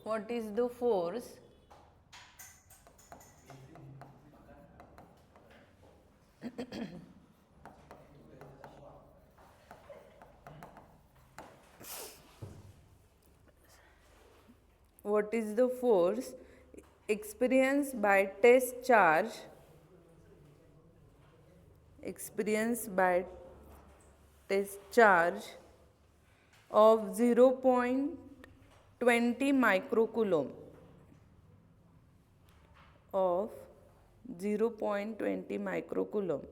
what is the force what is the force experienced by test charge of 0.20 microcoulomb of 0.20 microcoulomb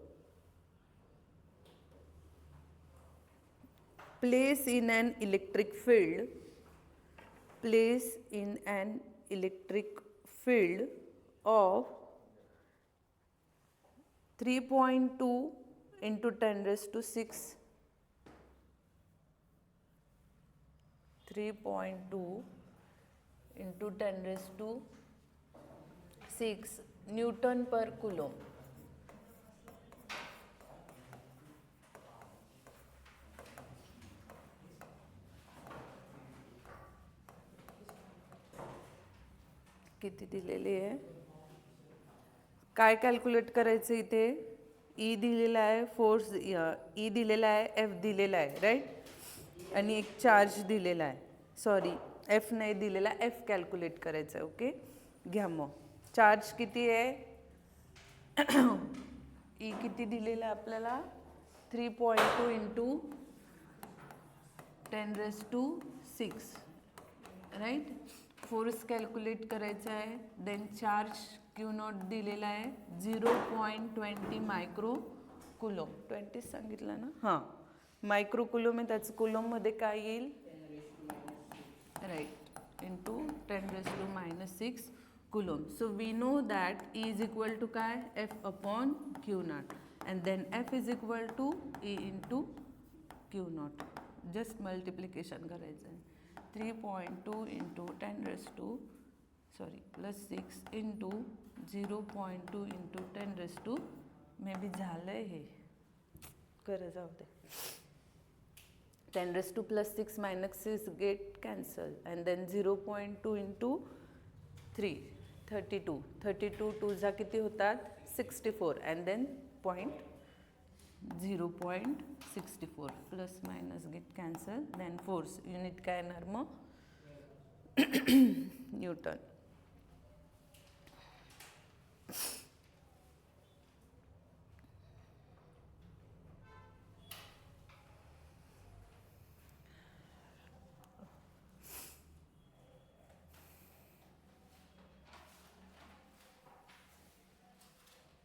place in an electric field of 3.2 into 10 raised to 6 3.2 into 10 raised to 6 Newton per coulomb. किती दिलेली आहे काय calculate करायचं इथे E दिलेला आहे force E दिलेला आहे एफ दिलेला आहे राईट आणि एक चार्ज दिलेला आहे सॉरी एफ नाही दिलेला एफ कॅल्क्युलेट करायचं आहे ओके घ्या मग चार्ज किती आहे ई किती दिलेला आहे आपल्याला 3.2 into 10 raised to 6 right force calculate करायचा आहे देन चार्ज क्यू नॉट दिलेला आहे 0.20 मायक्रोकुलोम 20 सांगितलं ना हां मायक्रोकुलोम आहे त्याचं कुलोममध्ये काय येईल right into 10 raised to -6 coulomb so we know that E is equal to काय F upon Q naught and then F is equal to E into Q naught just multiplication करायचं आहे 3.2 into 10 raised to +6 into 0.2 into 10 raised to maybe झालं आहे हे खरं जाऊ दे 10 raised to +6 -6 get cancel and then 0.2 into 3 32 2 किती होतात 64 and then 0.64 plus minus get cancel then force unit काय येणार मग न्यूटन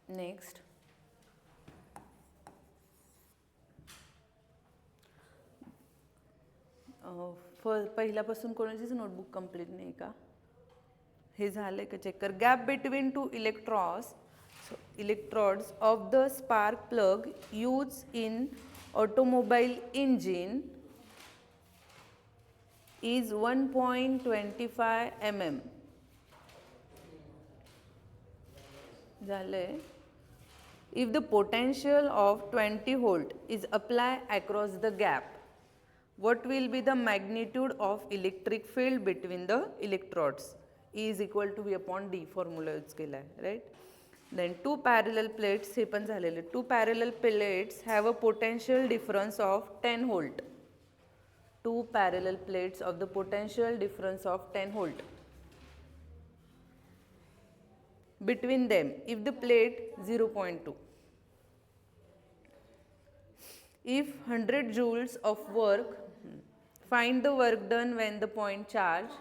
नेक्स्ट पहिल्यापासून कोणाचीच नोटबुक कंप्लीट नाही का हे झालंय का चेक कर gap between two electrodes of the spark plug use in automobile engine is 1.25 mm झालंय if the potential of 20 volt is applied across the gap what will be the magnitude of electric field between the electrodes E is equal to V upon D formula use केला आहे right then two parallel plates हे पण झालेले two parallel plates have a potential difference of 10 volt two parallel plates of the potential difference of 10 volt between them if the plate 0.2 if 100 joules of work find the work done when the point charge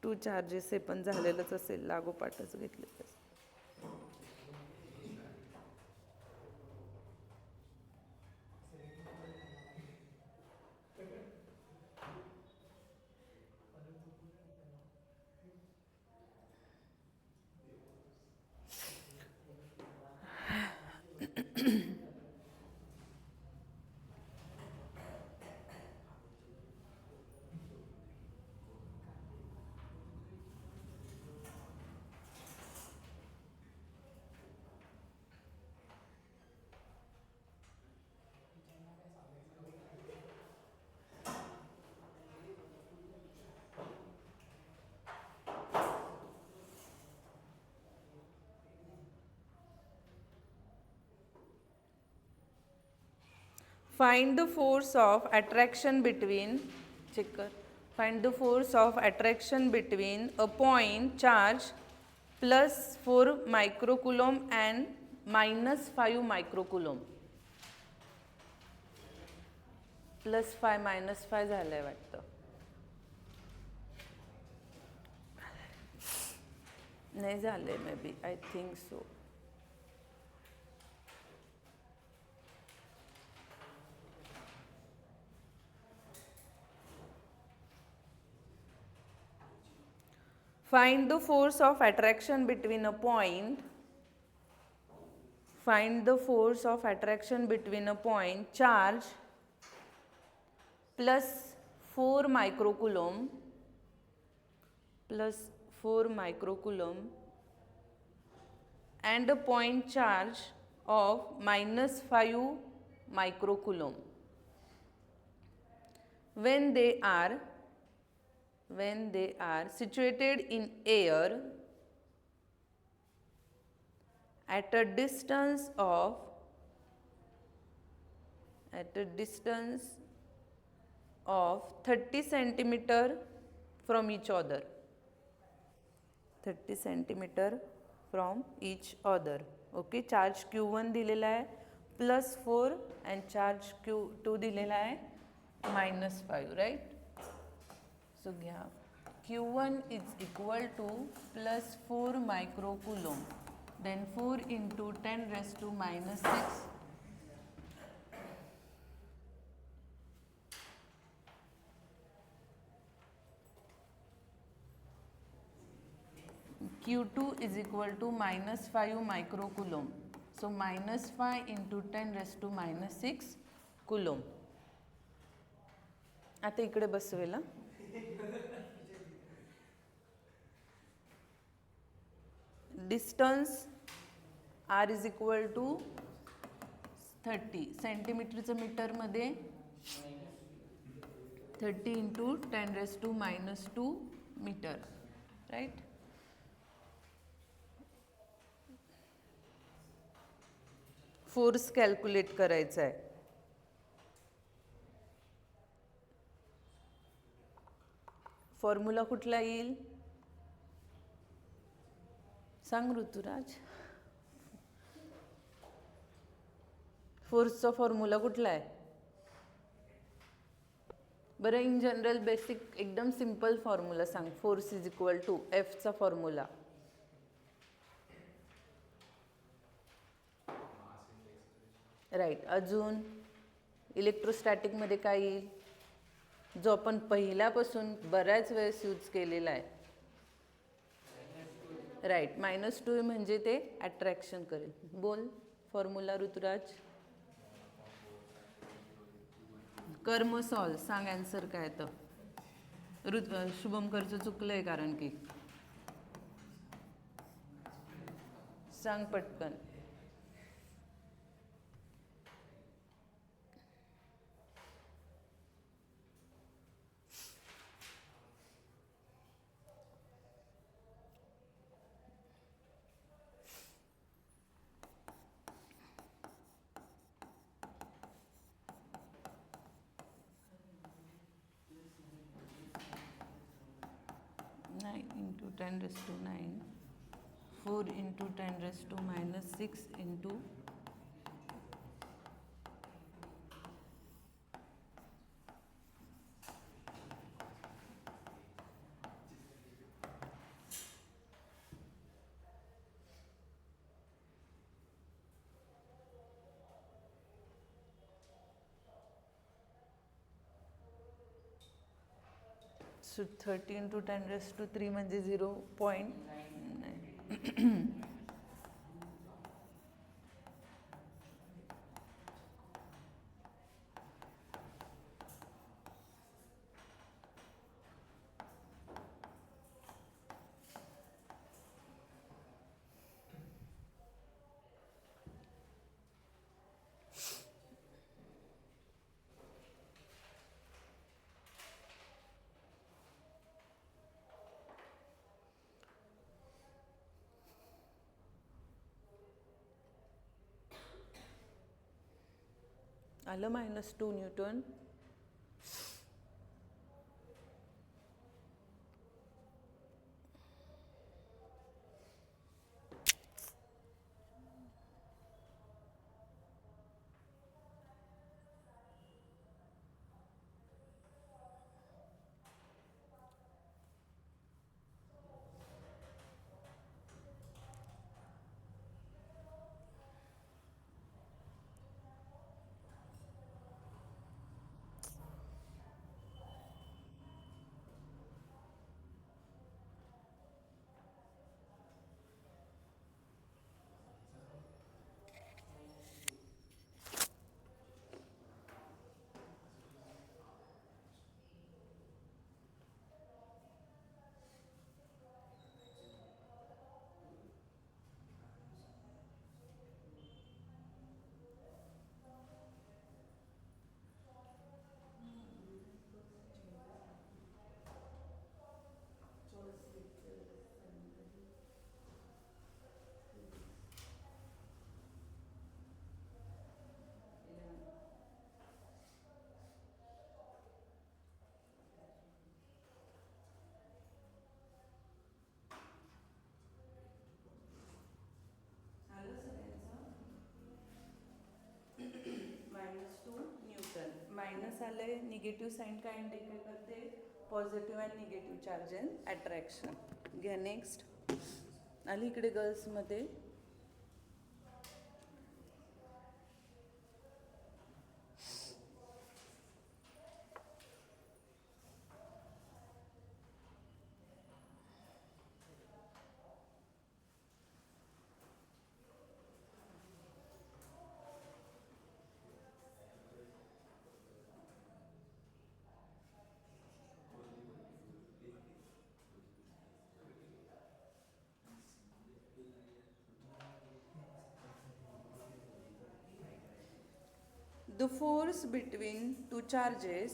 two charges हे पण झालेलंच असेल लागोपाठच घेतले Find the force of attraction between, find the force of attraction between a point charge plus 4 microcoulomb and minus 5 microcoulomb. Plus 5 minus 5 झालंय वाटतं. नाही झालंय may be, I think so. Find the force of attraction between a point. Find the force of attraction between a point charge plus 4 microcoulomb plus 4 microcoulomb and a point charge of minus 5 microcoulomb when they are situated in air at a distance of 30 centimeter from each other. 30 centimeter from each other. Okay, charge Q1 दिलेला आहे plus 4 and charge Q2 दिलेला आहे minus 5, right? So घ्या Q1 is equal to plus 4 microcoulomb, then 4 into 10 raised to minus 6. Q2 is equal to minus 5 microcoulomb. So minus 5 into 10 raised to minus 6 coulomb. आता इकडे बसवेला. Distance R is equal to 30 सेंटीमीटरचं मीटरमध्ये 30 into 10 raised to minus 2 meter, right? Force calculate करायचा आहे. Formula कुठला येईल सांग Ruturaj. फोर्सचा formula कुठला आहे बरं. इन जनरल बेसिक एकदम सिंपल फॉर्म्युला सांग. फोर्स इज इक्वल टू एफचा फॉर्म्युला. राईट. अजून इलेक्ट्रोस्टॅटिकमध्ये काय येईल जो आपण पहिल्यापासून बऱ्याच वेळेस यूज केलेला आहे. राईट. -2 म्हणजे ते अट्रॅक्शन करेल. बोल फॉर्म्युला ऋतुराज. कर्म सॉल्व. सांग ॲन्सर काय तर. शुभमकरचं चुकलंय कारण की. सांग पटकन. into 10 raised to 9, 4 into 10 raised to minus 6 into so 30 into 10 raised to 3 म्हणजे 0.9. आलं -2 न्यूटन. -2 न्यूटन. मायनस आलंय, निगेटिव्ह साईन काय इंडिकेट करते? Positive and negative charge in attraction. घ्या नेक्स्ट. आली इकडे गर्ल्समध्ये. The force between two charges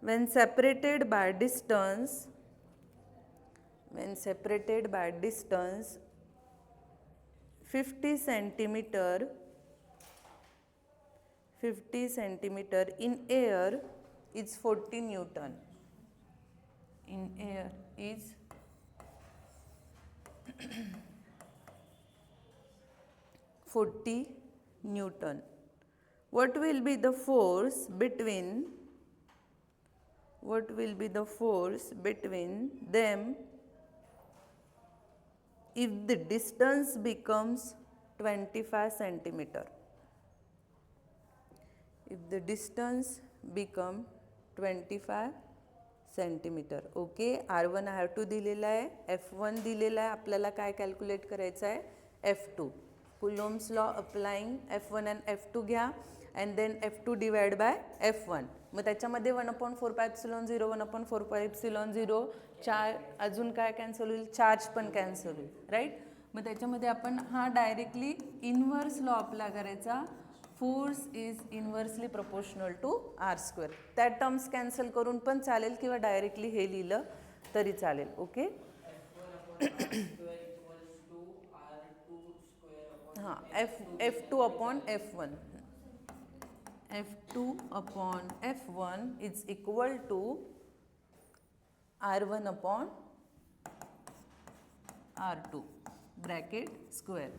when separated by distance 50 centimeter in air is 40 Newton. In air is 40 Newton. What will be the force between them if the distance becomes 25 centimeter? If the distance become 25 centimetre. Okay. R1 R2 दिलेला आहे, F1 दिलेला आहे. आपल्याला काय calculate करायचं आहे? F2. कुलोम्स law applying F1 and F2 घ्या and then F2 divide by F1. मग त्याच्यामध्ये 1/4πε0 1/4πε0 अजून काय कॅन्सल होईल? चार्ज पण कॅन्सल होईल, राईट. मग त्याच्यामध्ये आपण हा डायरेक्टली इनव्हर्स लॉ अप्लाय करायचा. Force is inversely proportional to R². त्या टर्म्स कॅन्सल करून पण चालेल किंवा डायरेक्टली हे लिहिलं तरी चालेल. ओके. हां, F2/F1 is equal to R1/R2 bracket square.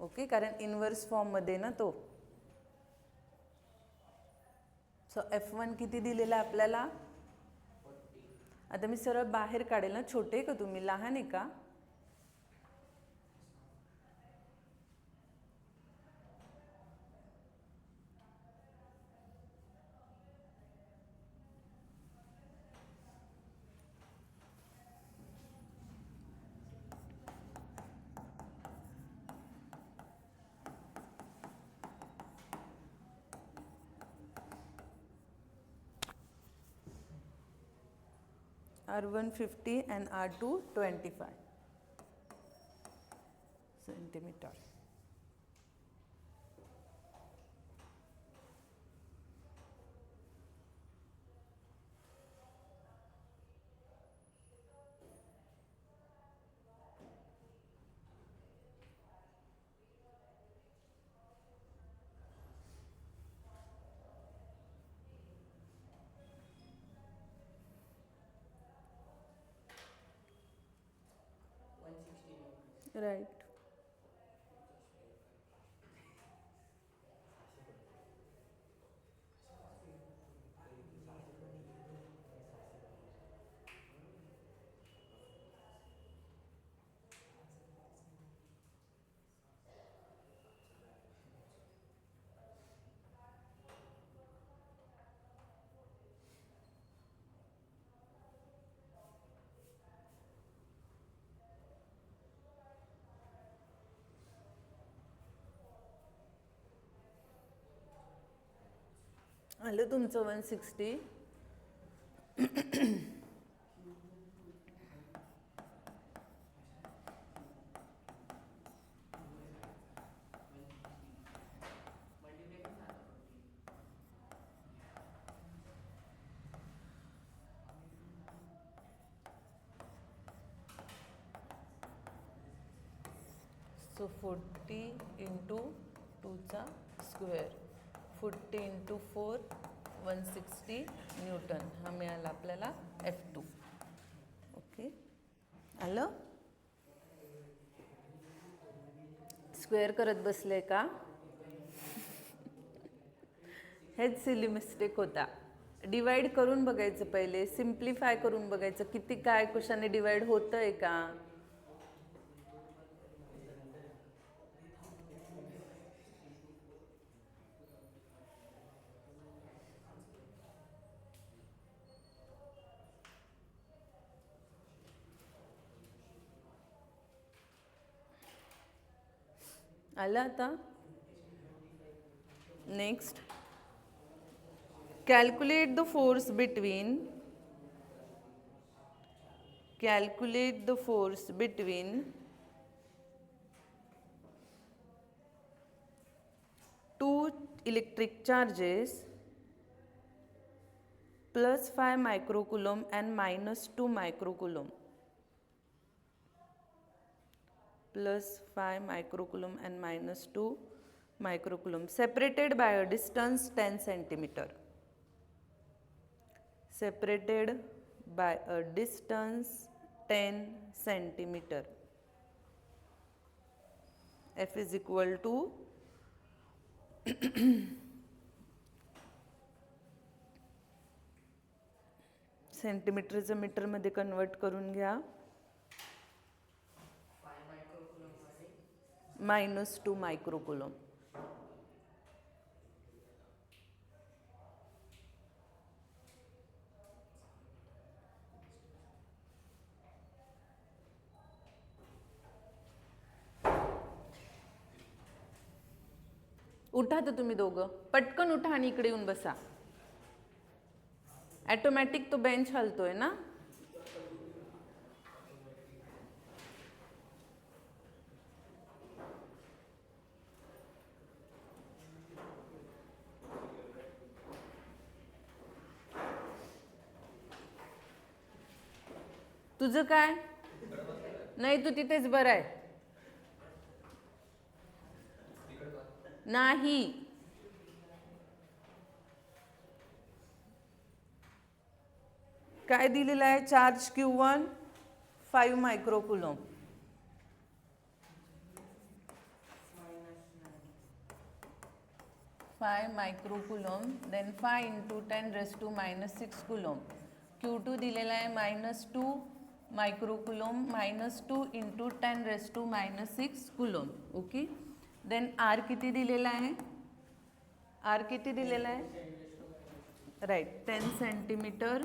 Okay. कारण इन्व्हर्स फॉर्ममध्ये ना तो. सो F1 किती दिलेला आहे आपल्याला? आता मी सरळ बाहेर काढेल ना. छोटे आहे का तुम्ही? लहान आहे का? R1 50 and R2 25 centimeter. Right. आलं तुमचं 160. सो 40 इंटू 2चा स्क्वेअर, 40 इंटू 4 160 न्यूटन. हा मिळाला आपल्याला F2. ओके, आलं. स्क्वेअर करत बसले का? हेच सिली मिस्टेक होता. डिवाइड करून बघायचं, पहिले सिम्प्लिफाय करून बघायचं किती काय कशाने डिवाइड होतंय का. आलं आता. Next, calculate the force between two electric charges plus 5 microcoulomb and minus 2 microcoulomb. Plus 5 microcoulomb and minus 2 microcoulomb separated by a distance 10 centimeter. Separated by a distance 10 centimeter. F is equal to सेंटीमीटरचं मीटरमध्ये convert करून घ्या. -2 मायक्रोकुलम. उठा तर तुम्ही दोघं, पटकन उठा आणि इकडे येऊन बसा. ऑटोमॅटिक तो बेंच हलतोय ना. तुझं काय नाही, तू तिथेच बरं आहे. नाही, काय दिलेलं आहे? Charge Q1 5 microcoulomb. Then 5 into 10⁻⁻6 coulomb. Q2 दिलेला आहे -2 microcoulomb, -2 into 10⁻⁻6 coulomb. Okay, then R किती दिलेला आहे? R किती दिलेला आहे? Right, 10 centimetre,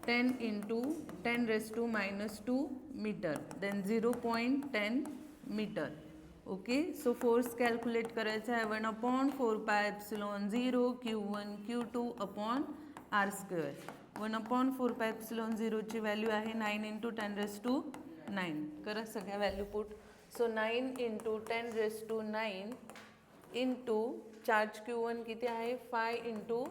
10 into 10⁻⁻2 metre, then 0.10 metre. Okay, so force calculate करायचा आहे 1/4πε0 Q1 Q2 अपॉन R². 1/4πε0 ची व्हॅल्यू आहे 9 इंटू 10⁻⁹. करा सगळ्या value put. So 9 into 10⁻⁹ into charge Q1 किती आहे? 5 इंटू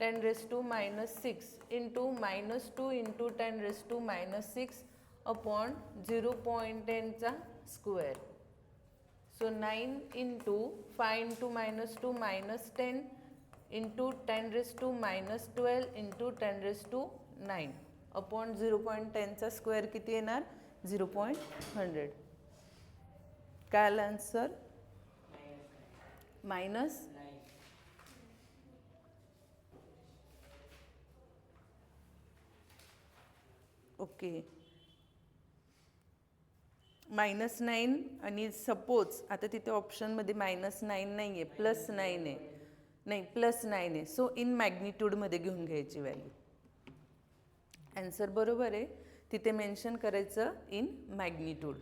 10⁻⁻6 इंटू -2 इंटू 10⁻⁻6 अपॉन 0.10चा square. So 9 into 5 into -2 -10 into 10⁻⁻12 into 10⁻⁹ upon 0.10चा square किती येणार? 0.100. काय आला आन्सर? मायनस ओके -9 आणि सपोज आता तिथे ऑप्शनमध्ये -9 नाही आहे, +9 आहे, नाही +9 आहे. सो इन मॅग्निट्यूडमध्ये घेऊन घ्यायची व्हॅल्यू. आन्सर बरोबर आहे, तिथे मेन्शन करायचं इन मॅग्निट्यूड.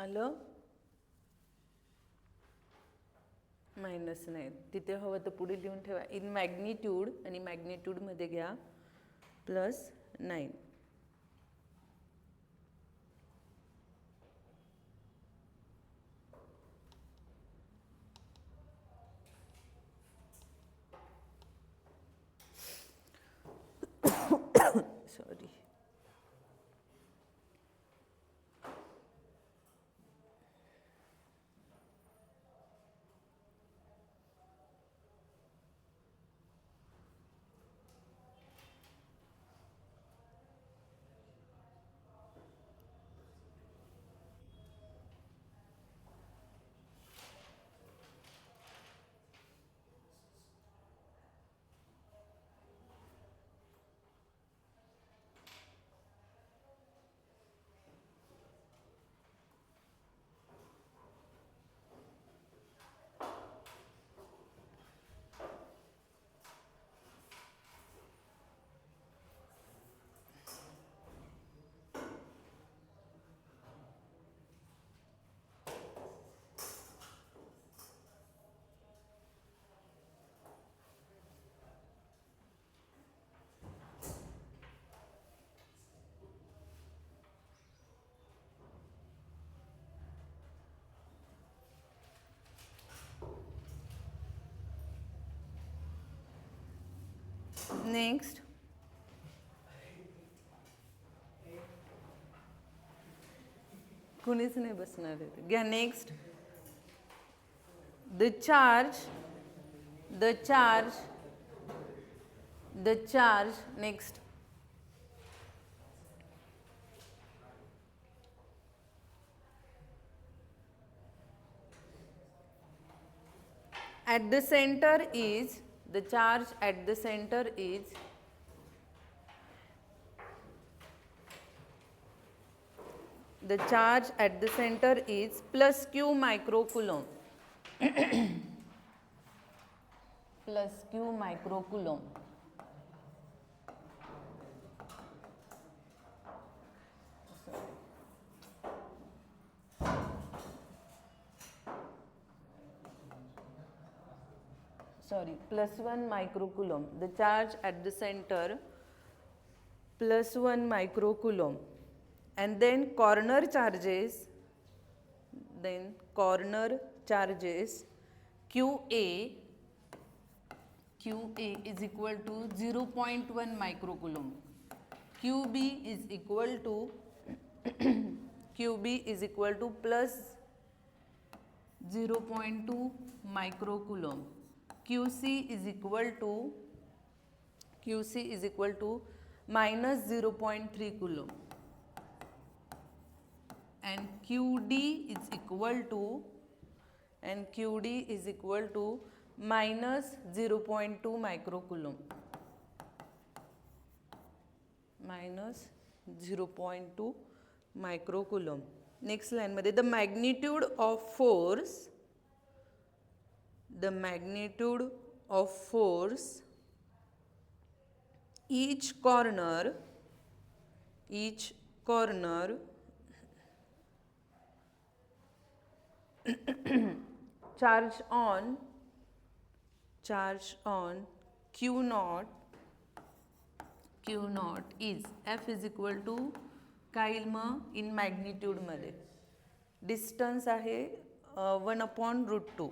आलं? -9 तिथे हवं तर पुढे लिहून ठेवा इन मॅग्निट्यूड आणि मॅग्निट्यूडमध्ये घ्या +9. सॉरी. नेक्स्ट कुणीच नाही बसणार आहे. घ्या next. The charge next. at the center is the charge at the center is the charge at the center is plus q microcoulomb plus q microcoulomb. Sorry, +1 microcoulomb. The charge at the center +1 microcoulomb, and then corner charges QA is equal to 0.1 microcoulomb. QB is equal to plus 0.2 microcoulomb. QC is equal to minus 0.3 coulomb, and QD is equal to minus 0.2 microcoulomb. Minus 0.2 microcoulomb. Next line मध्ये the magnitude of force each corner charge on Q naught is F is equal to काय येईल मग in मॅग्निट्यूडमध्ये distance आहे 1/√2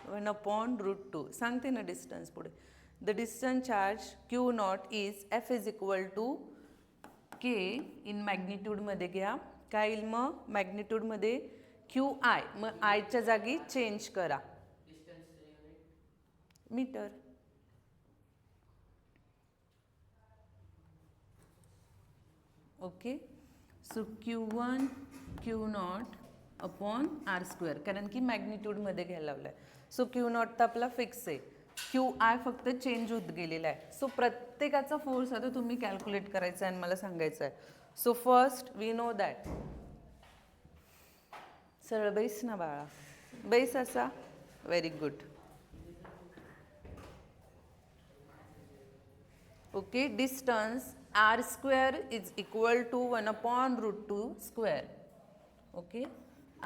1/√2 सांगते ना distance पुढे the distance charge Q naught is F is equal to K in मॅग्निट्यूडमध्ये घ्या काय येईल मग मॅग्निट्यूडमध्ये QI मग आयच्या जागी चेंज करा meter okay so Q1 Q naught upon R² कारण की मॅग्निट्यूडमध्ये घ्यायला लावलं आहे सो Q naught तर आपला फिक्स आहे QI फक्त चेंज होत गेलेला आहे सो प्रत्येकाचा फोर्स आता तुम्ही कॅल्क्युलेट करायचा आहे आणि मला सांगायचं आहे so first we know that सरळ बैस ना बाळा बैस असा very good okay distance R² is equal to 1/√2 square okay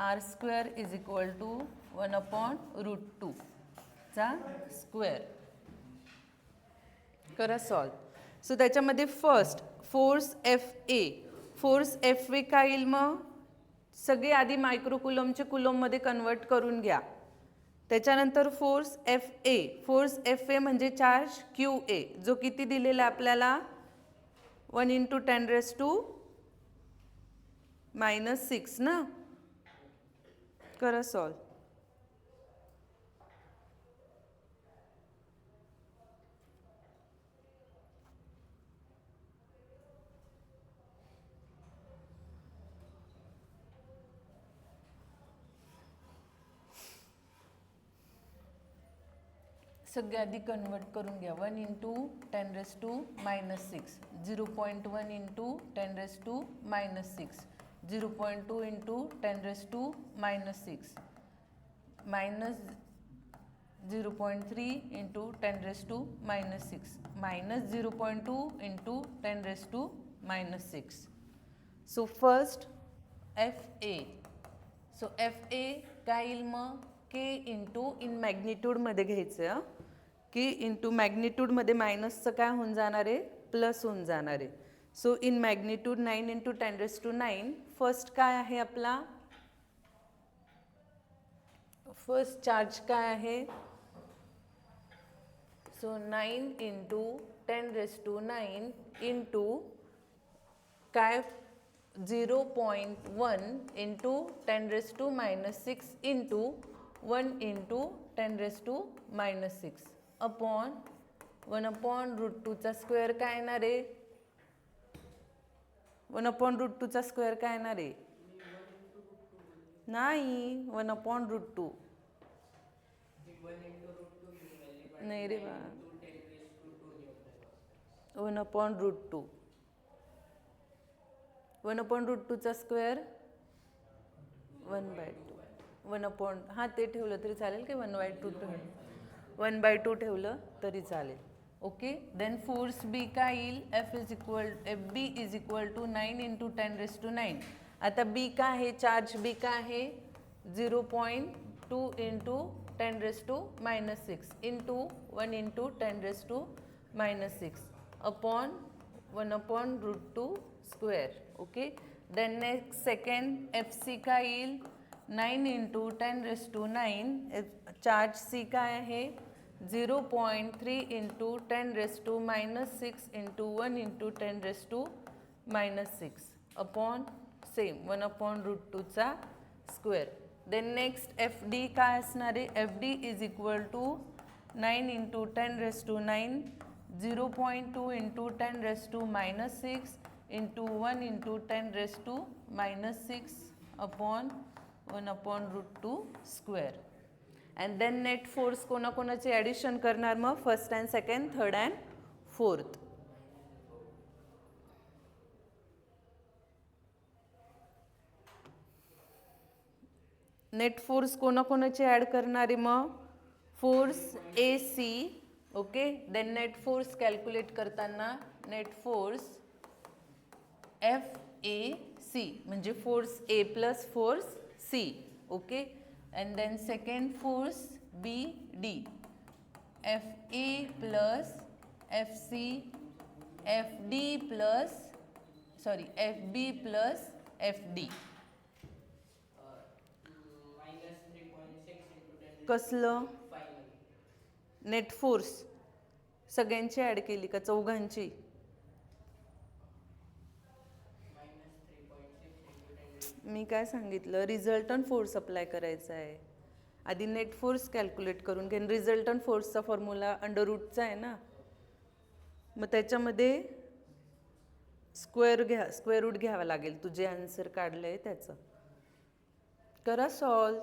R² is equal to 1/√2 चा स्क्वेअर करा सॉल्व सो त्याच्यामध्ये फर्स्ट फोर्स FA काय येईल मग सगळे आधी मायक्रोकुलमचे कुलममध्ये कन्वर्ट करून घ्या त्याच्यानंतर फोर्स FA म्हणजे चार्ज QA जो किती दिलेला आपल्याला 1 × 10⁻⁻6 ना करा सॉल्व सगळे आधी कन्वर्ट करून घ्या 1 × 10⁻⁻6 0.1 × 10⁻⁻6 0.2 × 10⁻⁻6 minus 0.3 × 10⁻⁻6 minus 0.2 × 10⁻⁻6 so first FA so FA काय येईल मग K इंटू इन मॅग्निट्यूडमध्ये घ्यायचं की इंटू मॅग्निट्यूडमध्ये मायनसचं काय होऊन जाणार आहे प्लस होऊन जाणार आहे सो इन मॅग्निट्यूड 9 × 10⁻⁹ फर्स्ट काय आहे आपला फर्स्ट चार्ज काय आहे सो 9 × 10⁻⁹ इंटू काय 0.1 × 10⁻⁻6 इंटू 1 × 10⁻⁻6 अपॉन 1/√2 चा स्क्वेअर काय येणार आहे 1/√2 चा स्क्वेअर काय येणार आहे नाही 1/√2 नाही रे बा 1/√2 1/√2 चा स्क्वेअर 1/2 हां ते ठेवलं तरी चालेल की 1/2 ठेवलं तरी चालेल ओके देन फोर्स बी काय येईल FB इज इक्वल टू 9 × 10⁻⁹ आता बी काय आहे चार्ज बी काय आहे 0.2 × 10⁻⁻6 into 1 × 10⁻⁻6 upon 1/√2 square okay then next second FC काय येईल 9 × 10⁻⁹ चार्ज C काय आहे 0.3 × 10⁻⁻6 इंटू 1 × 10⁻⁻6 अपॉन सेम 1/√2 चा स्क्वेअर देन नेक्स्ट FD काय असणार आहे FD is equal to 9 × 10⁻⁹ 0.2 × 10⁻⁻6 into 1 × 10⁻⁻6 upon 1/√2 square and then net force कोणाकोणाचे ॲडिशन करणार मग first and second third and fourth net force कोणाकोणाचे ॲड करणार आहे मग force AC okay then net force calculate करताना नेट फोर्स FAC म्हणजे force A plus force C okay and then second force BD, FA plus FC, FD plus FB plus FD. minus 3.6 into 10 कसलं final net force सगळ्यांची add केली का चौघांची? minus 3.6 into 10 मी काय सांगितलं, resultant force apply करायचा आहे. आधी नेट फोर्स कॅल्क्युलेट करून घे. रिझल्टंट फोर्सचा फॉर्म्युला अंडर रूटचा आहे ना, मग त्याच्यामध्ये स्क्वेअर रूट घ्यावा लागेल. तुझे आन्सर काढलं आहे त्याचं. करा सॉल्व.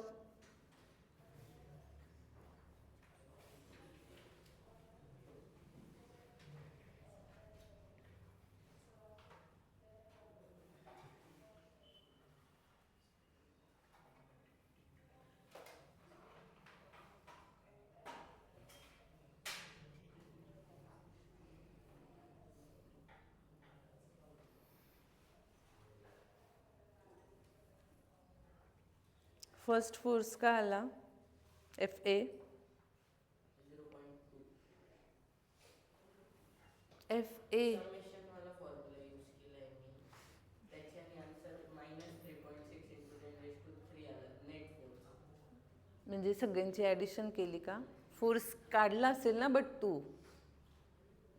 फर्स्ट फोर्स का आला FA, 0.2 FA समेशन वाला फॉर्म्युला यूज केला आहे मी. त्याच्याने answer minus 3.6 into 10 raised to 3 आला नेट फोर्स. म्हणजे सगळ्यांची ॲडिशन केली का? फोर्स काढला असेल ना बट तू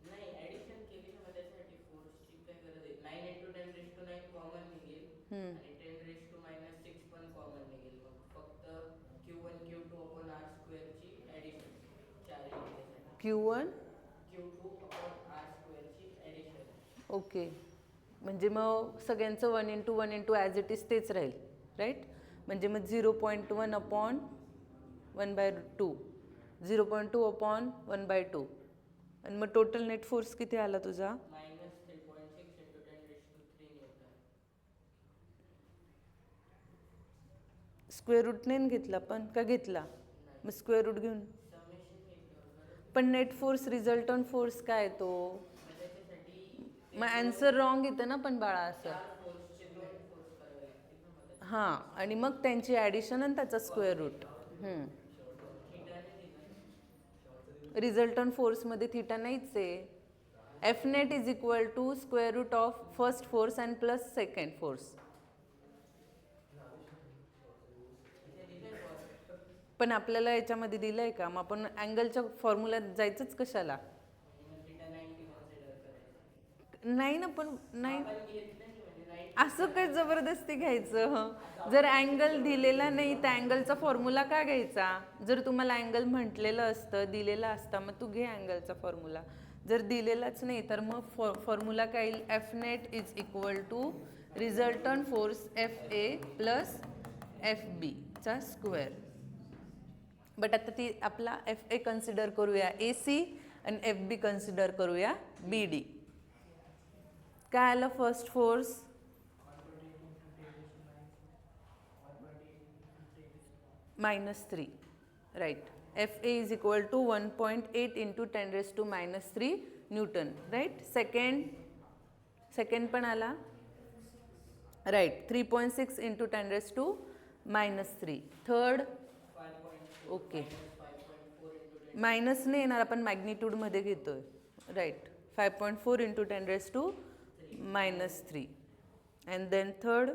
नाही ॲडिशन केली ना, मग त्यासाठी फोर्सची काय गरज आहे. 9 into 10 raised to 9 कॉमन निघेल आणि 10 raised to minus 6 पण कॉमन निघेल. मग फक्त Q1 Q2 upon R स्क्वेअरची ॲडिशन 4 येईल त्यासाठी. Q1 Q2 upon R स्क्वेअरची ॲडिशन. ओके. म्हणजे मग सगळ्यांचं 1 into ॲज इट इज तेच राहील, राईट? म्हणजे मग 0.1 अपॉन 1/2, 0.2 अपॉन 1/2, आणि मग टोटल नेट फोर्स किती आला तुझा? minus 3.6 into 10 raised to 3 newton. Square root नाही घेतला पण का घेतला? मग स्क्वेअर रूट घेऊन समेशन घेतलं पण नेट फोर्स रिझल्टंट फोर्स काय तो? मग त्याच्यासाठी मग ॲन्सर रॉंग येतं ना पण बाळा असं. 4 फोर्सचे 2 फोर्स करावे लागतील ना मग त्याच्यात. हां, आणि मग त्यांची ॲडिशन आणि त्याचा स्क्वेअर रूट. थिटाने दिलं. रिझल्टंट फोर्समध्ये थिटा नाहीच आहे. F net is equal to square root of first force and plus second force. पण आपल्याला याच्यामध्ये दिलं आहे का? मग आपण अँगलच्या फॉर्म्युल्यात जायचंच कशाला? मग थिटा 90 कन्सिडर करायचं. नाही ना, पण नाही आपण घेतलं नाही म्हणजे 90. असं काय जबरदस्ती घ्यायचं. जर अँगल दिलेला नाही तर अँगलचा फॉर्म्युला का घ्यायचा? जर तुम्हाला अँगल म्हटलेलं असतं, दिलेलं असतं, मग तू घे अँगलचा फॉर्म्युला. जर दिलेलाच नाही तर मग फॉर्म्युला काय येईल? F net is equal to resultant force FA plus FB चा स्क्वेअर. बट आता ती आपला FA कन्सिडर करूया AC आणि FB कन्सिडर करूया BD. काय आलं first force? -3, right. FA is equal to 1.8 into 10 raised to -3 newton, right. Second पण आला, right, 3.6 into 10 raised to -3. Third okay, minus नाही येणार, आपण मॅग्निट्यूडमध्ये घेतोय, right. 5.4 into 10 raised to -3. And then third,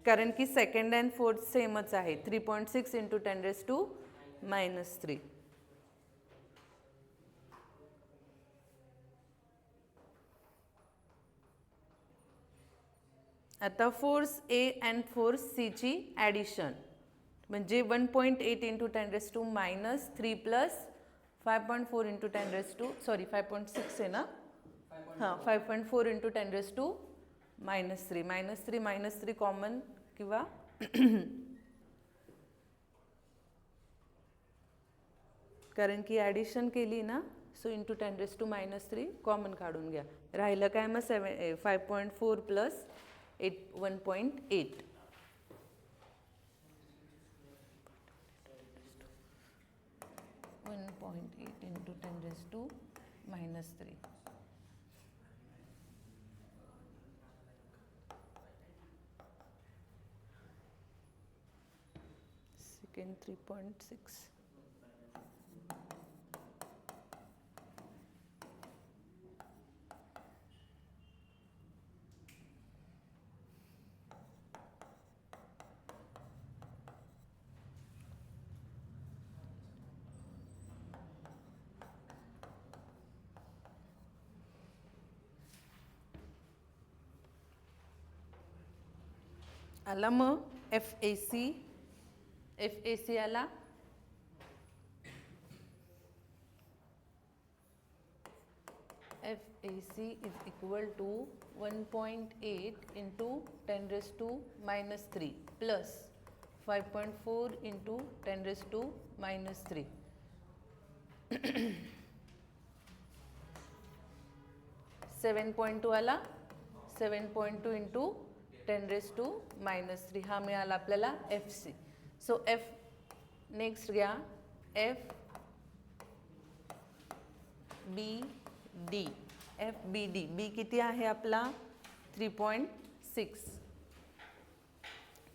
कारण की सेकंड अँड फोर्थ सेमच आहे, 3.6 into 10 raised to -3. आता force A and force C ची ॲडिशन म्हणजे 1.8 into 10 raised to -3 plus 5.4 into 10 raised to 5.6 आहे ना, हां, 5.4 into 10 raised to -3. -3 कॉमन किंवा कारण की ॲडिशन केली ना, so into 10 raised to -3 common काढून घ्या. राहिलं काय मग 5.4 plus 1.8. into 10 raised to -3. Second 3.6. आला मग FAC आला. FAC is equal to 1.8 into 10 raised to minus 3 plus 5.4 into 10 raised to minus 3. 7.2 आला. 7.2 into 10 raised to minus 3 हा मिळाला आपल्याला FC. सो F नेक्स्ट घ्या FBD. FBD B किती आहे आपला 3.6.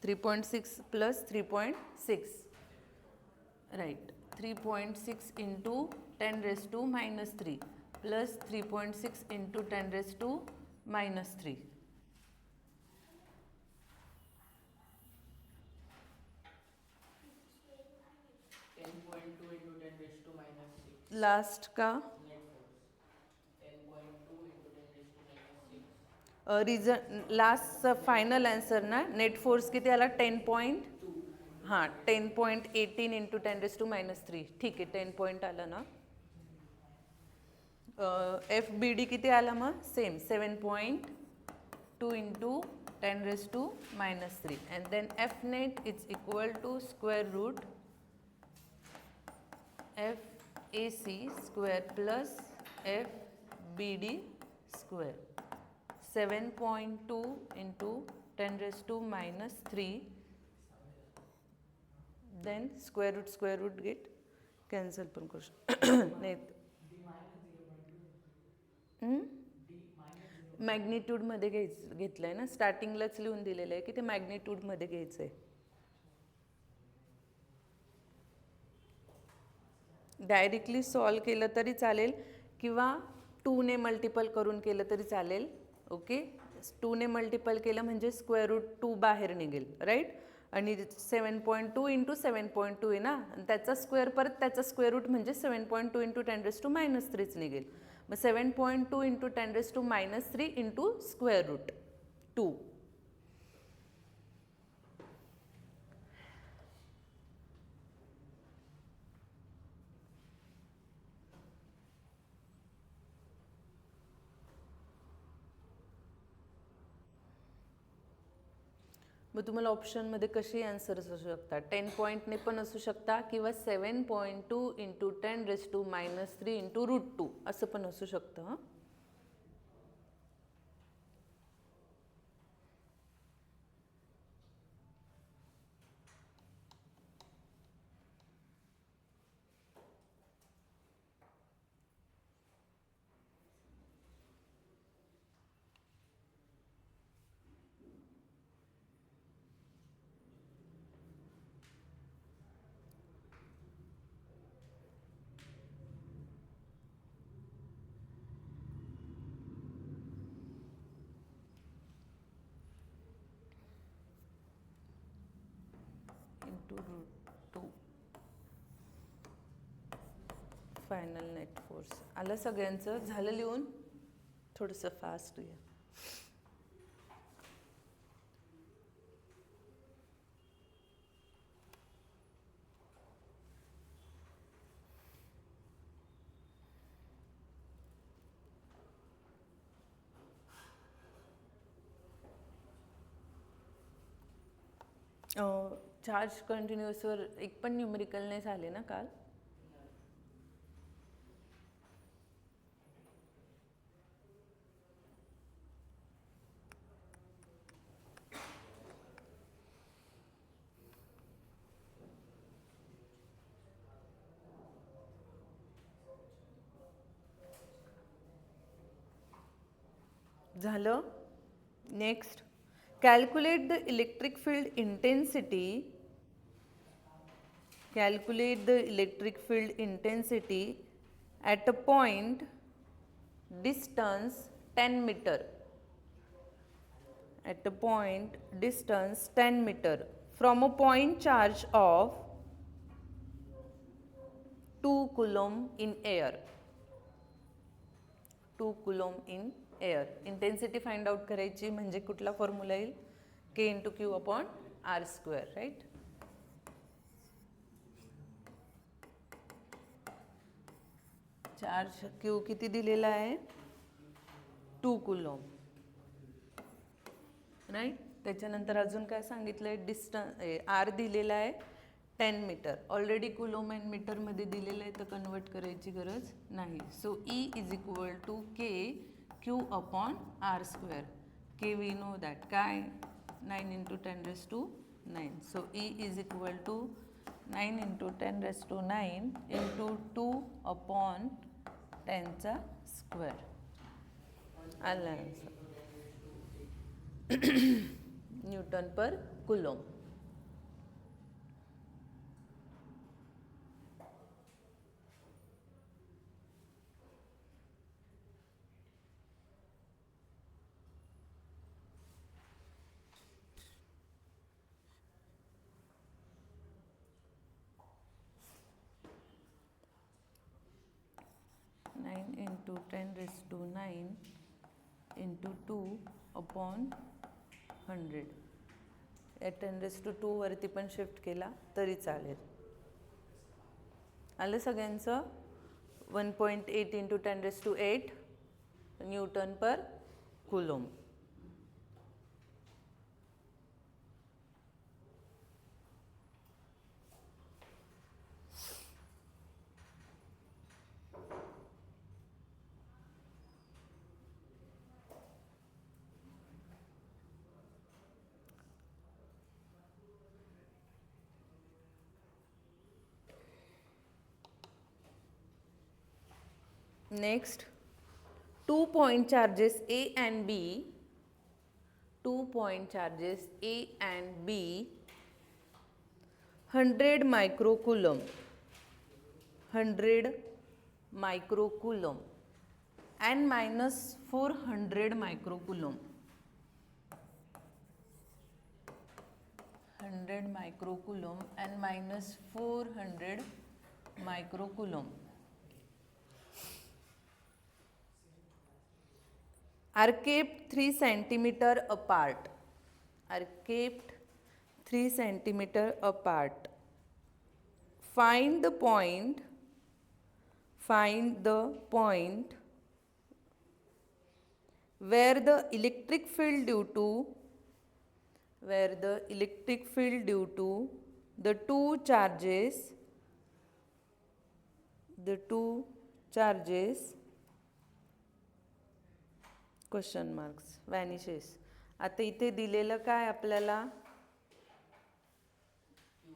3.6 plus 3.6 right. 3.6 into 10 raised to minus 3 plus 3.6 into 10 raised to minus 3. Last का reason last final answer ना. नेट फोर्स किती आला 10. हां 10.18 इंटू 10 raised to minus 3. ठीक आहे 10 पॉईंट आलं ना. FBD किती आला मग same 7.2 into 10 raised to minus 3 and then F net is equal to square root FAC square plus FBD square. 7.2 into 10 raised to minus 3 then square root get cancel पण करू शकतो. नाही मॅग्निट्यूडमध्ये घेतलं आहे ना. स्टार्टिंगलाच लिहून दिलेलं आहे की ते मॅग्निट्यूडमध्ये घ्यायचं आहे. डायरेक्टली सॉल्व केलं तरी चालेल किंवा 2ने मल्टिपल करून केलं तरी चालेल. ओके 2ने मल्टिपल केलं म्हणजे स्क्वेअर रूट 2 बाहेर निघेल राईट. आणि 7.2 इंटू 7.2 आहे ना. त्याचा स्क्वेअर परत त्याचा स्क्वेअर रूट म्हणजे 7.2 इंटू 10 raised to minus 3 निघेल. मग 7.2 into 10 raised to minus 3 into square root 2. मग तुम्हाला ऑप्शनमध्ये कशी आन्सर्स असू शकतात. 10 पॉईंटने पण असू शकता किंवा 7.2 into 10 raised to minus 3 into root 2 असं पण असू शकतं. Into root 2 final net force आलं सगळ्यांचं. झालं लिहून. थोडंसं फास्ट घ्या. चार्ज कंटिन्युअसवर एक पण न्यूमेरिकल नाही झाले ना काल. झालं. Next calculate the electric field intensity calculate the electric field intensity at a point distance 10 meter. At a point distance 10 meter from a point charge of 2 coulomb in air. 2 coulomb in air. Intensity find out करायची म्हणजे कुठला formula येईल? K into Q upon R square, right? Charge Q किती दिलेला आहे? 2 coulomb. Right. त्याच्यानंतर अजून काय सांगितलंय? डिस्टन्स आर दिलेला आहे 10 मीटर. ऑलरेडी कुलोम अँड मीटरमध्ये दिलेलं आहे तर कन्वर्ट करायची गरज नाही. So E is equal to K Q upon R square. K we know that काय? 9 into 10 raised to 9. So E is equal to 9 into 10 raised to 9 into 2 upon 10चा square. आला answer. Newton per coulomb. Nine into 10 raised to 9 into 2 upon 100. या 10 raised to 2 वरती पण shift केला तरी चालेल. आलं सगळ्यांचं? 1.8 into 10 raised to 8 Newton per coulomb. Next, 2-point charges A and B. 2-point charges A and B. 100 microcoulomb. 100 microcoulomb and minus 400 microcoulomb. 100 microcoulomb and minus 400 microcoulomb are kept 3 centimeter apart. Are kept 3 centimeter apart. Find the point. Find the point where the electric field due to the two charges question marks vanishes. आता इथे दिलेलं काय आपल्याला?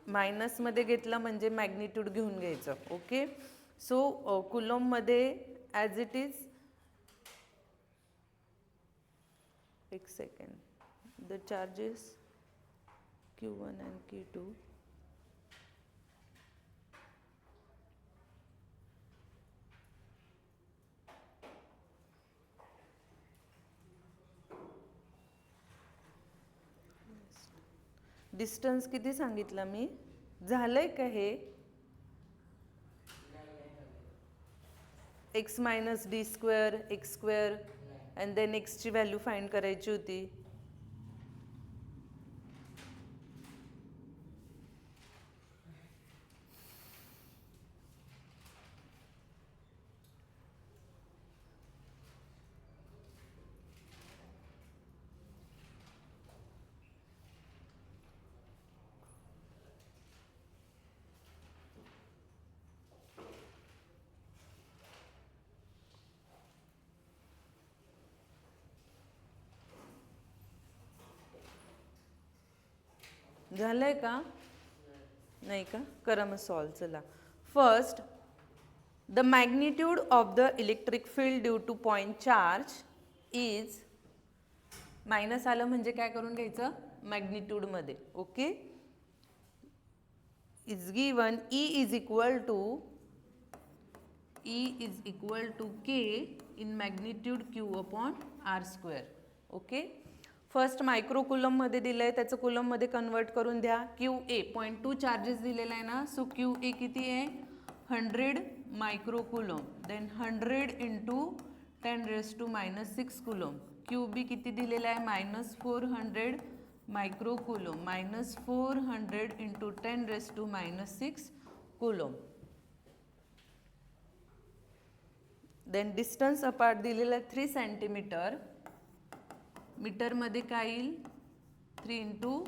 मायनसमध्ये घेतलं म्हणजे magnitude घेऊन घ्यायचं. Okay. So कुलोममध्ये ॲज इट इज. एक second. The charges Q1 and Q2 distance किती सांगितलं मी? झालंय का हे? X minus d square x square and then एक्सची व्हॅल्यू फाइंड करायची होती. झालंय का? नाही का? करा मग सॉल्व. चला. First, the magnitude of the electric field due two point charge is. Minus आलं म्हणजे काय करून घ्यायचं? मॅग्निट्यूडमध्ये. Okay. is given E is equal to K in magnitude Q upon R square. Okay, first micro कुलममध्ये दिलं आहे, त्याचं कुलममध्ये कन्वर्ट करून द्या. QA 0.2 चार्जेस दिलेला आहे ना, सो QA किती आहे 100 micro coulomb, then 100 into 10⁻⁻6 coulomb. QB किती दिलेला आहे -400 micro coulomb, -400 into 10⁻⁻6 coulomb. Then distance apart दिलेला आहे 3 सेंटीमीटर. मीटरमध्ये काय येईल 3 इंटू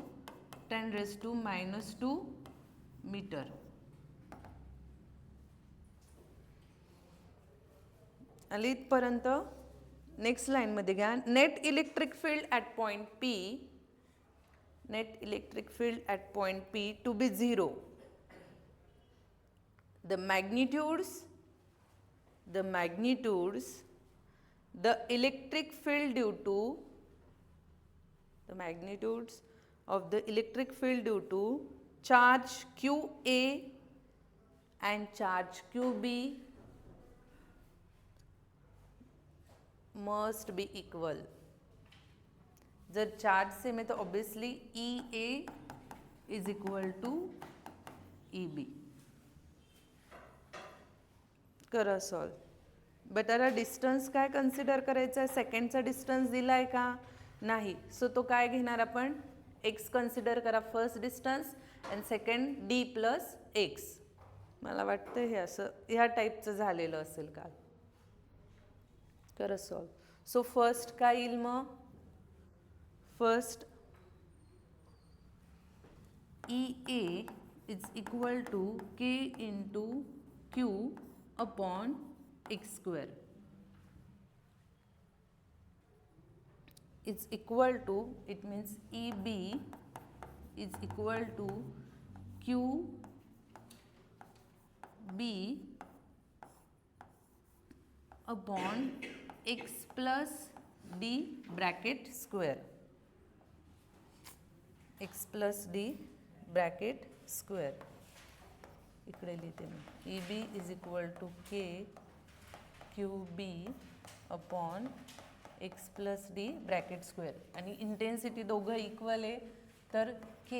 10⁻⁻2 मीटर. आली इथपर्यंत. नेक्स्ट लाईनमध्ये घ्या. Net electric field at point P, net electric field at point P to be 0. The magnitudes, the electric field due to, the magnitudes of the electric field due to charge QA and charge QB must be equal. जर charge same आहे तर obviously EA is equal to EB. करा solve. But आता distance काय consider करायचं आहे, सेकंडचा distance दिला आहे का नाही, सो तो काय घेणार आपण x कन्सिडर करा first distance and second D plus x. मला वाटतं हे असं ह्या टाईपचं झालेलं असेल काल. करा सॉल्व. सो फर्स्ट काय येईल मग, first EA is equal to K into Q upon x square is equal to, it means EB is equal to QB upon x plus D bracket square, x plus D bracket square. इकडे लिहिते मी. EB is equal to K QB upon x plus D bracket square. आणि intensity दोघं equal आहे तर K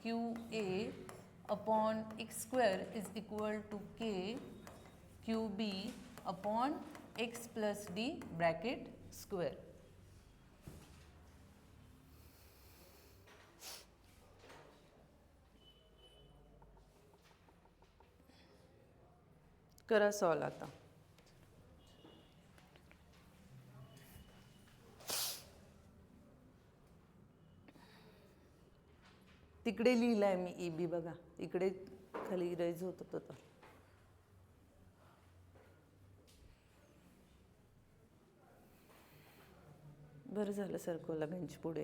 QA अपॉन x स्क्वेअर is equal to K QB upon x plus D bracket square. करा सॉल्व आता. तिकडे लिहिलाय मी EB बघा, इकडे खाली इरेज होत होतं तर. बरं झालं सरकवला बेंच पुढे.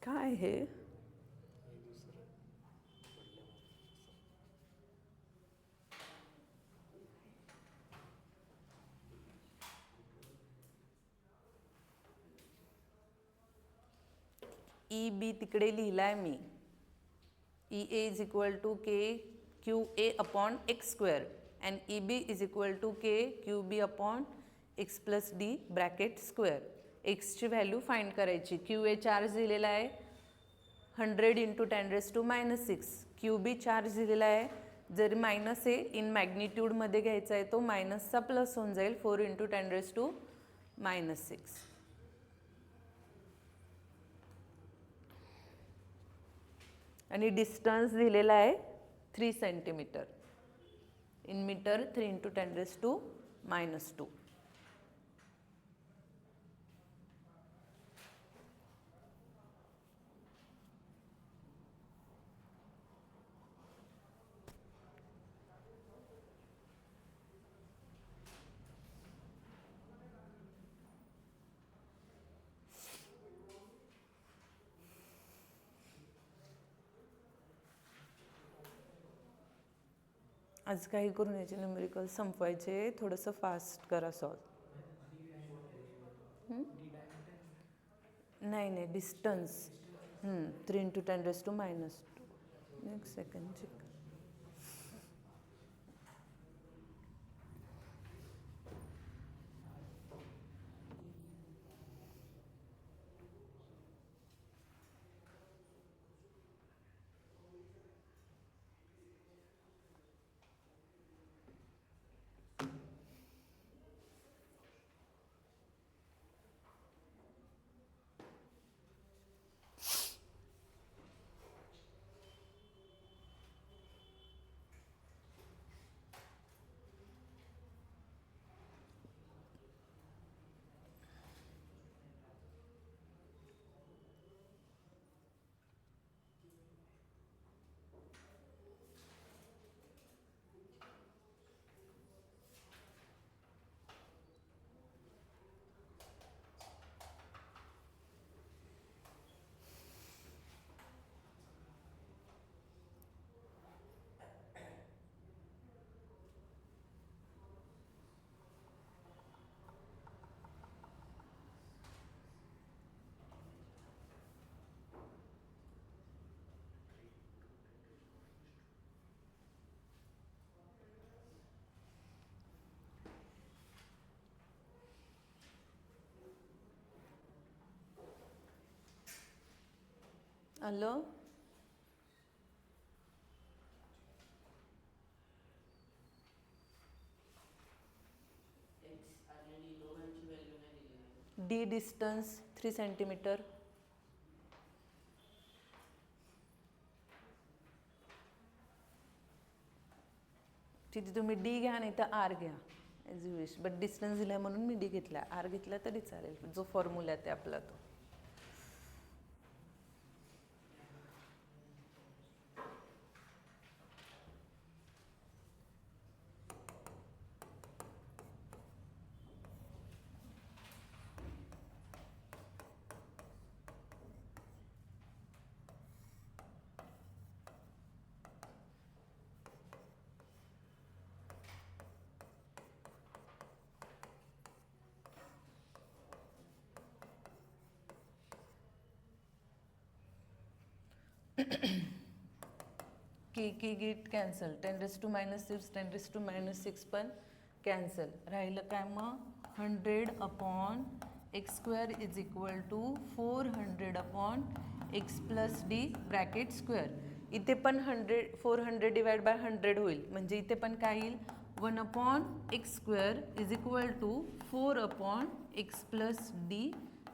काय हे EB तिकडे लिहिलाय मी. EA is equal to K QA upon x square and EB is equal to K QB upon x plus D bracket square. x ची व्हॅल्यू फाइंड करायची. QA चार्ज दिलेला आहे 100 इंटू 10⁻⁻6. QB चार्ज दिलेला आहे, जर minus आहे in मॅग्निट्यूडमध्ये घ्यायचा आहे तो मायनसचा प्लस होऊन जाईल 4 इंटू 10⁻⁻6. आणि डिस्टन्स दिलेला आहे 3 सेंटीमीटर. In metre 3 into 10⁻⁻2. आज काही करून याचे न्यूमेरिकल संपवायचे, थोडंसं फास्ट करा सॉल्व. नाही distance 3 into 10 raised to minus 2. एक सेकंड चेक. आलं. एक्स आणि डी दोघांची व्हॅल्यू नाही दिलेली. D distance 3 centimetre. तिथे तुम्ही डी घ्या नाही तर आर घ्या as you wish, but distance दिला म्हणून मी डी घेतला. आर घेतला तरी चालेल, जो फॉर्म्युला आहे ते आपला तो. की गिट cancel. 10 raised to minus 6, 10 raised to minus 6 पण कॅन्सल. राहिलं काय मग 100 upon X square is equal to 400 upon X plus D bracket square. इथे पण 400 डिवाइड बाय 100 होईल, म्हणजे इथे पण काय येईल 1 upon X square is equal to 4 upon X plus D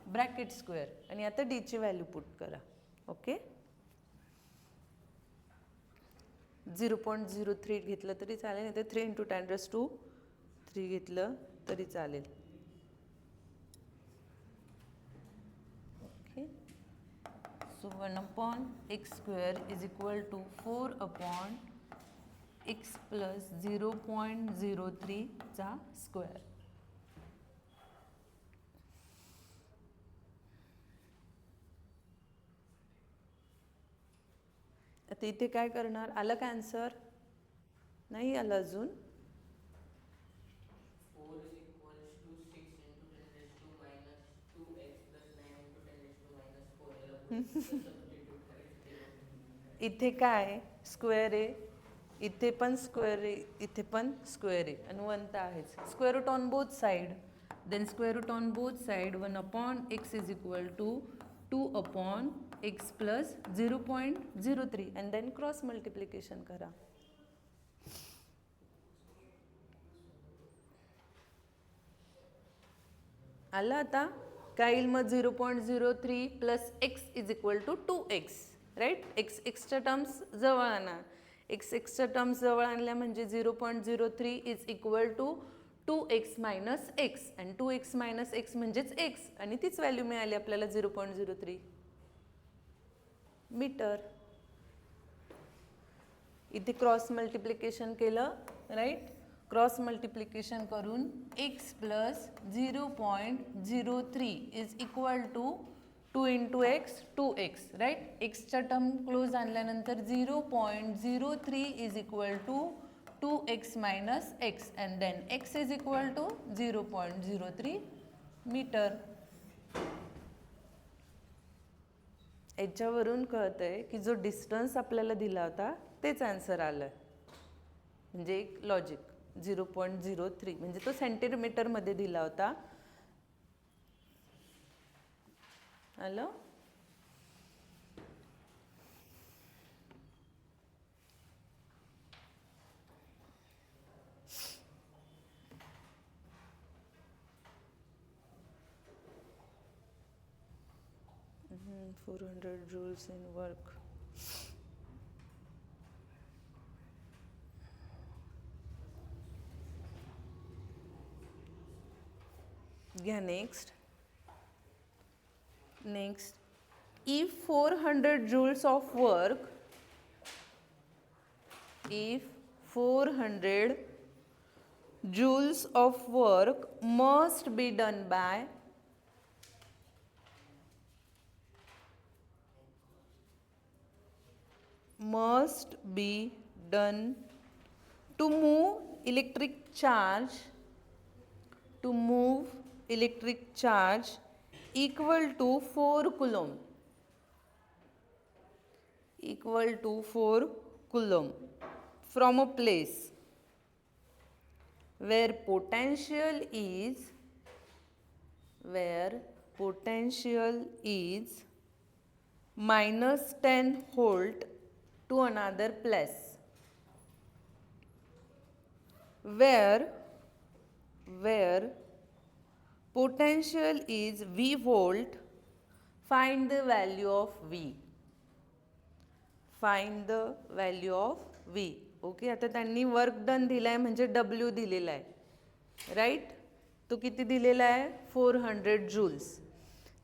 bracket square. आणि आता डीची व्हॅल्यू पुट करा. ओके, 0.03 घेतलं तरी चालेल, नाही तर 3 into 10 raised to 3 घेतलं तरी चालेल. Okay, so 1 upon X square is equal to 4 upon X plus 0.03 चा स्क्वेअर. आता इथे काय करणार, आलं का आन्सर? नाही आलं अजून. 4 is equals to 6 into 10 raised to minus 2x plus 9 into 10 raised to minus 4. याला सबस्टिट्यूट करायचं. इथे काय स्क्वेअर आहे, इथे पण स्क्वेअर आहे, इथे पण स्क्वेअर आहे, आणि 1 तर आहेच. Square root on both side, then square root on both side 1 upon X is equal to 2 upon X plus 0.03 and then cross multiplication करा. आलं आता काय येईल मग 0.03 plus X is equal to 2x, right. एक्सच्या टर्म्स जवळ आणा. एक्सच्या टर्म्स जवळ आणल्या म्हणजे 0.03 is equal to 2x minus X, and 2x minus X म्हणजेच एक्स, आणि तीच व्हॅल्यू मिळाली आपल्याला 0.03 मीटर. इथे क्रॉस मल्टिप्लिकेशन केलं, राईट. क्रॉस मल्टिप्लिकेशन करून X plus 0.03 is equal to 2 into x 2x, right. एक्सच्या टर्म क्लोज आणल्यानंतर 0.03 is equal to 2x minus X, and then x is equal to 0.03 meter. याच्यावरून कळतंय की जो डिस्टन्स आपल्याला दिला होता तेच आन्सर आलं म्हणजे एक लॉजिक 0.03 म्हणजे तो सेंटीमीटरमध्ये दिला होता. आलं. Mm, 400 joules in work. Yeah, next. If 400 joules of work, if 400 joules of work must be done by to move electric charge equal to 4 coulomb from a place where potential is minus 10 volt to another place where potential is V volt. Find the value of V. Okay. आता त्यांनी work done दिलाय म्हणजे W दिलेला आहे right. तो किती दिलेला आहे 400 जूल्स.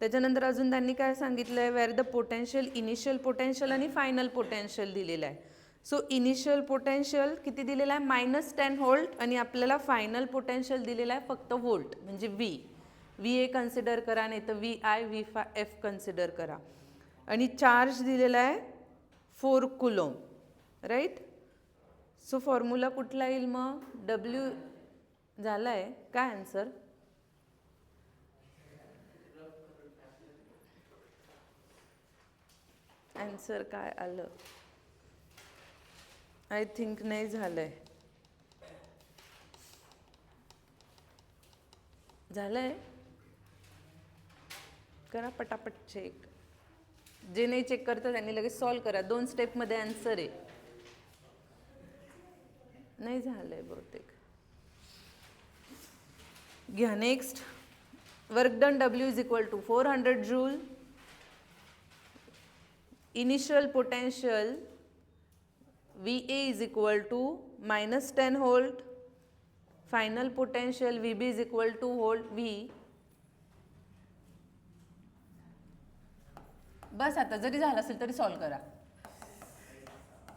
त्याच्यानंतर अजून त्यांनी काय सांगितलं आहे where the potential initial potential आणि फायनल पोटेन्शियल दिलेलं आहे. सो इनिशियल पोटेन्शियल किती दिलेलं आहे -10 व्होल्ट आणि आपल्याला फायनल पोटेन्शियल दिलेलं आहे फक्त व्होल्ट म्हणजे व्ही ए कन्सिडर करा नाही तर VF कन्सिडर करा. आणि चार्ज दिलेला आहे 4 कुलोम्ब राईट. सो फॉर्म्युला कुठला येईल मग W झाला आहे काय आन्सर. आन्सर काय आलं आय थिंक नाही झालंय. झालंय करा पटापट चेक. जे नाही चेक करतं त्यांनी लगेच सॉल्व करा. 2 स्टेपमध्ये आन्सर आहे. नाही झालंय बहुतेक. घ्या next. Work done W is equal to 400 joule. Initial potential VA is equal to -10 volt. Final potential VB is equal to volt V. बस आता जरी झालं असेल तरी सॉल्व करा.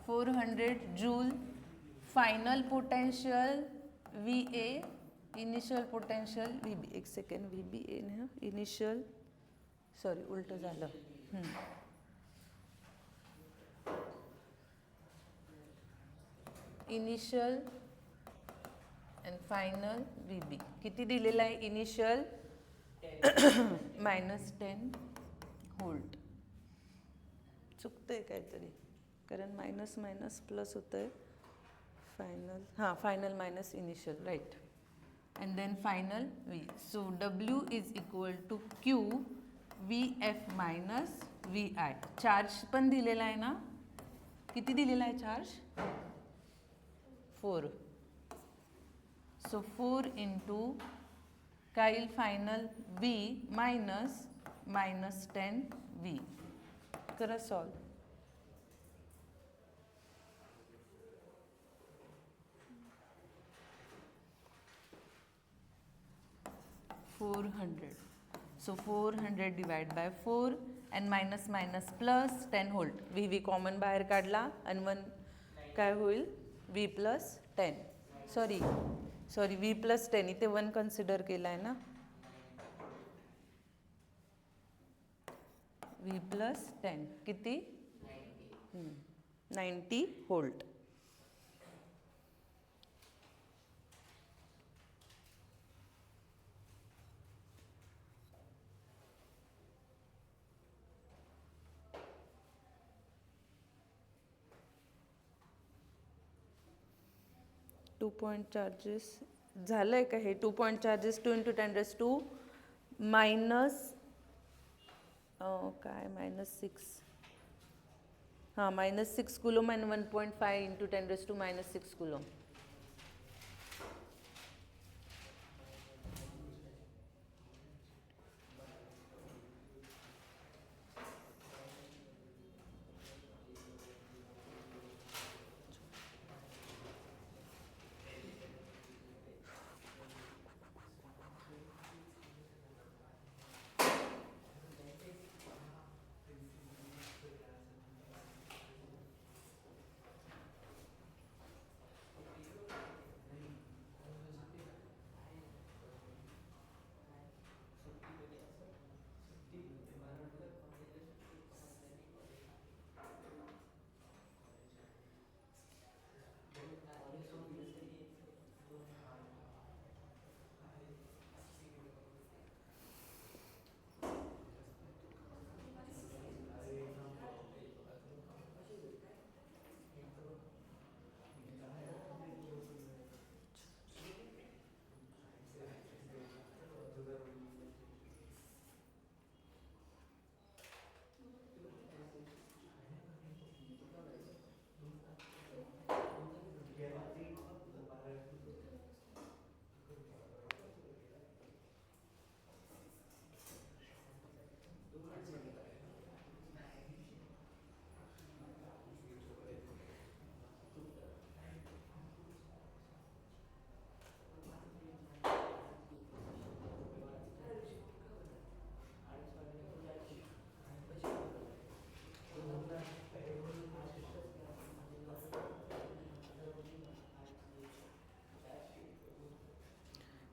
400 joule. Final potential VA. Initial potential VB. एक second VBA ना initial sorry उलटं झालं. Initial and final VB. किती दिलेलं आहे इनिशियल -10 व्होल्ट. चुकतंय काहीतरी कारण मायनस मायनस प्लस होतंय. Final minus initial right. And then final V. So W is equal to Q VF minus VI. Charge पण दिलेला आहे ना. किती दिलेला आहे चार्ज 4. सो 4 इंटू काय येईल फायनल V मायनस -10 V. करा solve. 400. So 400 divided by 4 and minus minus plus 10 volt. V common बाहेर काढला आणि 1 काय होईल V plus 10. Sorry V plus 10 इथे 1 कन्सिडर केला आहे ना. V plus 10 किती 90 व्होल्ट. 2 पॉईंट चार्जेस झालं आहे का हे 2 पॉईंट चार्जेस 2 × 10⁻² मायनस काय -6 हां -6 कुलोम आणि 1.5 × 10⁻⁻6 coulomb.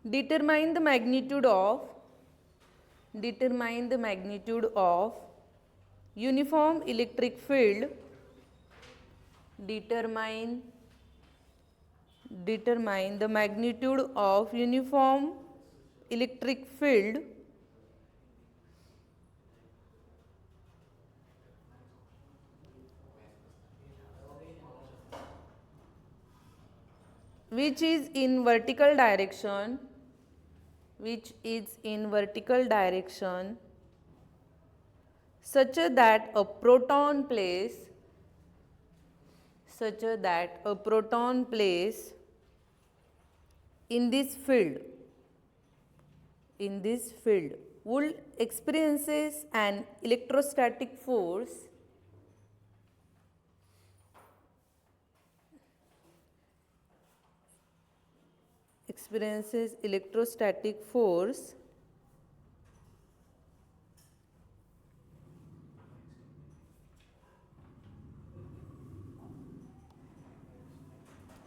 Determine the magnitude of uniform electric field. Determine the magnitude of uniform electric field which is in vertical direction, such that a proton plays in this field would experiences an electrostatic force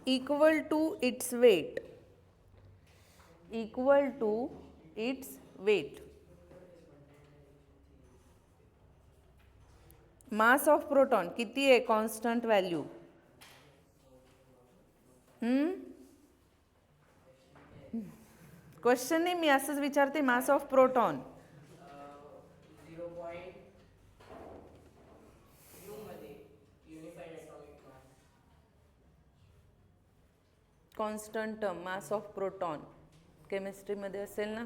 equal to its weight. Mass of proton किती आहे constant value? Question नाही, मी असंच विचारते. मास of proton 0.u मध्ये unified atomic mass. Constant term mass of proton केमिस्ट्रीमध्ये असेल ना.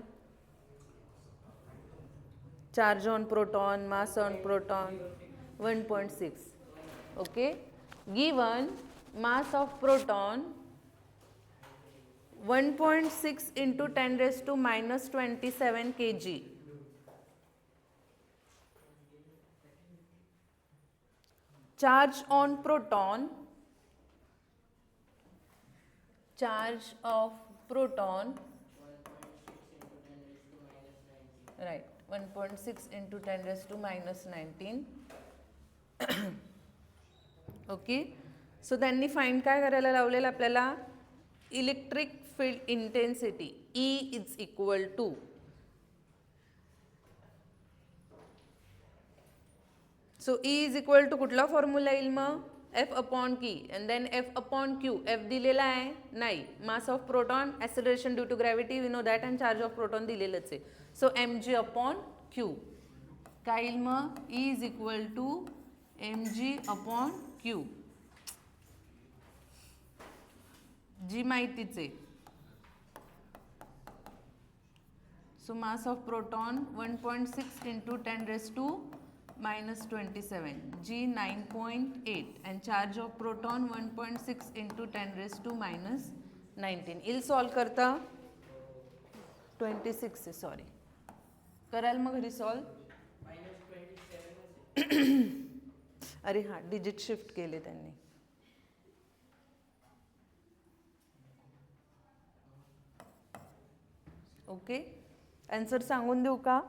Charge on proton, mass on proton 1.6. Okay, given mass of proton 1.6 into 10⁻⁻27 kg. Charge of proton 1.6 into 10⁻⁻19. Okay, so त्यांनी find काय करायला लावलेलं आपल्याला? Electric field intensity E is equal to E is equal to कुठला formula येईल मग? F/Q and then F/Q. F दिलेला आहे नाही. Mass of proton, acceleration due to gravity, we know that, and charge of proton दिलेलंच आहे. So mg/q काय येईल मग? E is equal to mg/q. जी माहितीच आहे. So mass of proton 1.6 into 10 raised to minus 27, G 9.8, and charge of proton 1.6 into 10 raised to minus 19. इल solve करता 26 आहे, सॉरी. कराल मग घरी सॉल्व. अरे हां, डिजिट शिफ्ट केले त्यांनी. ओके, आन्सर सांगून देऊ का?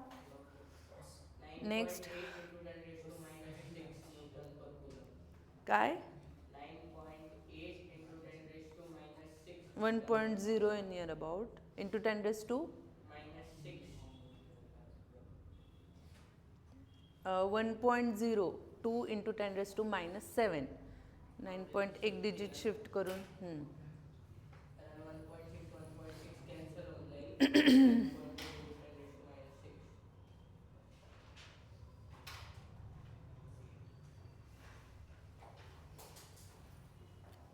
नेक्स्ट काय? 1.0 in near about into 10 raised to 1.0 2 into 10 raised to minus 7. 9.1 digit shift करून.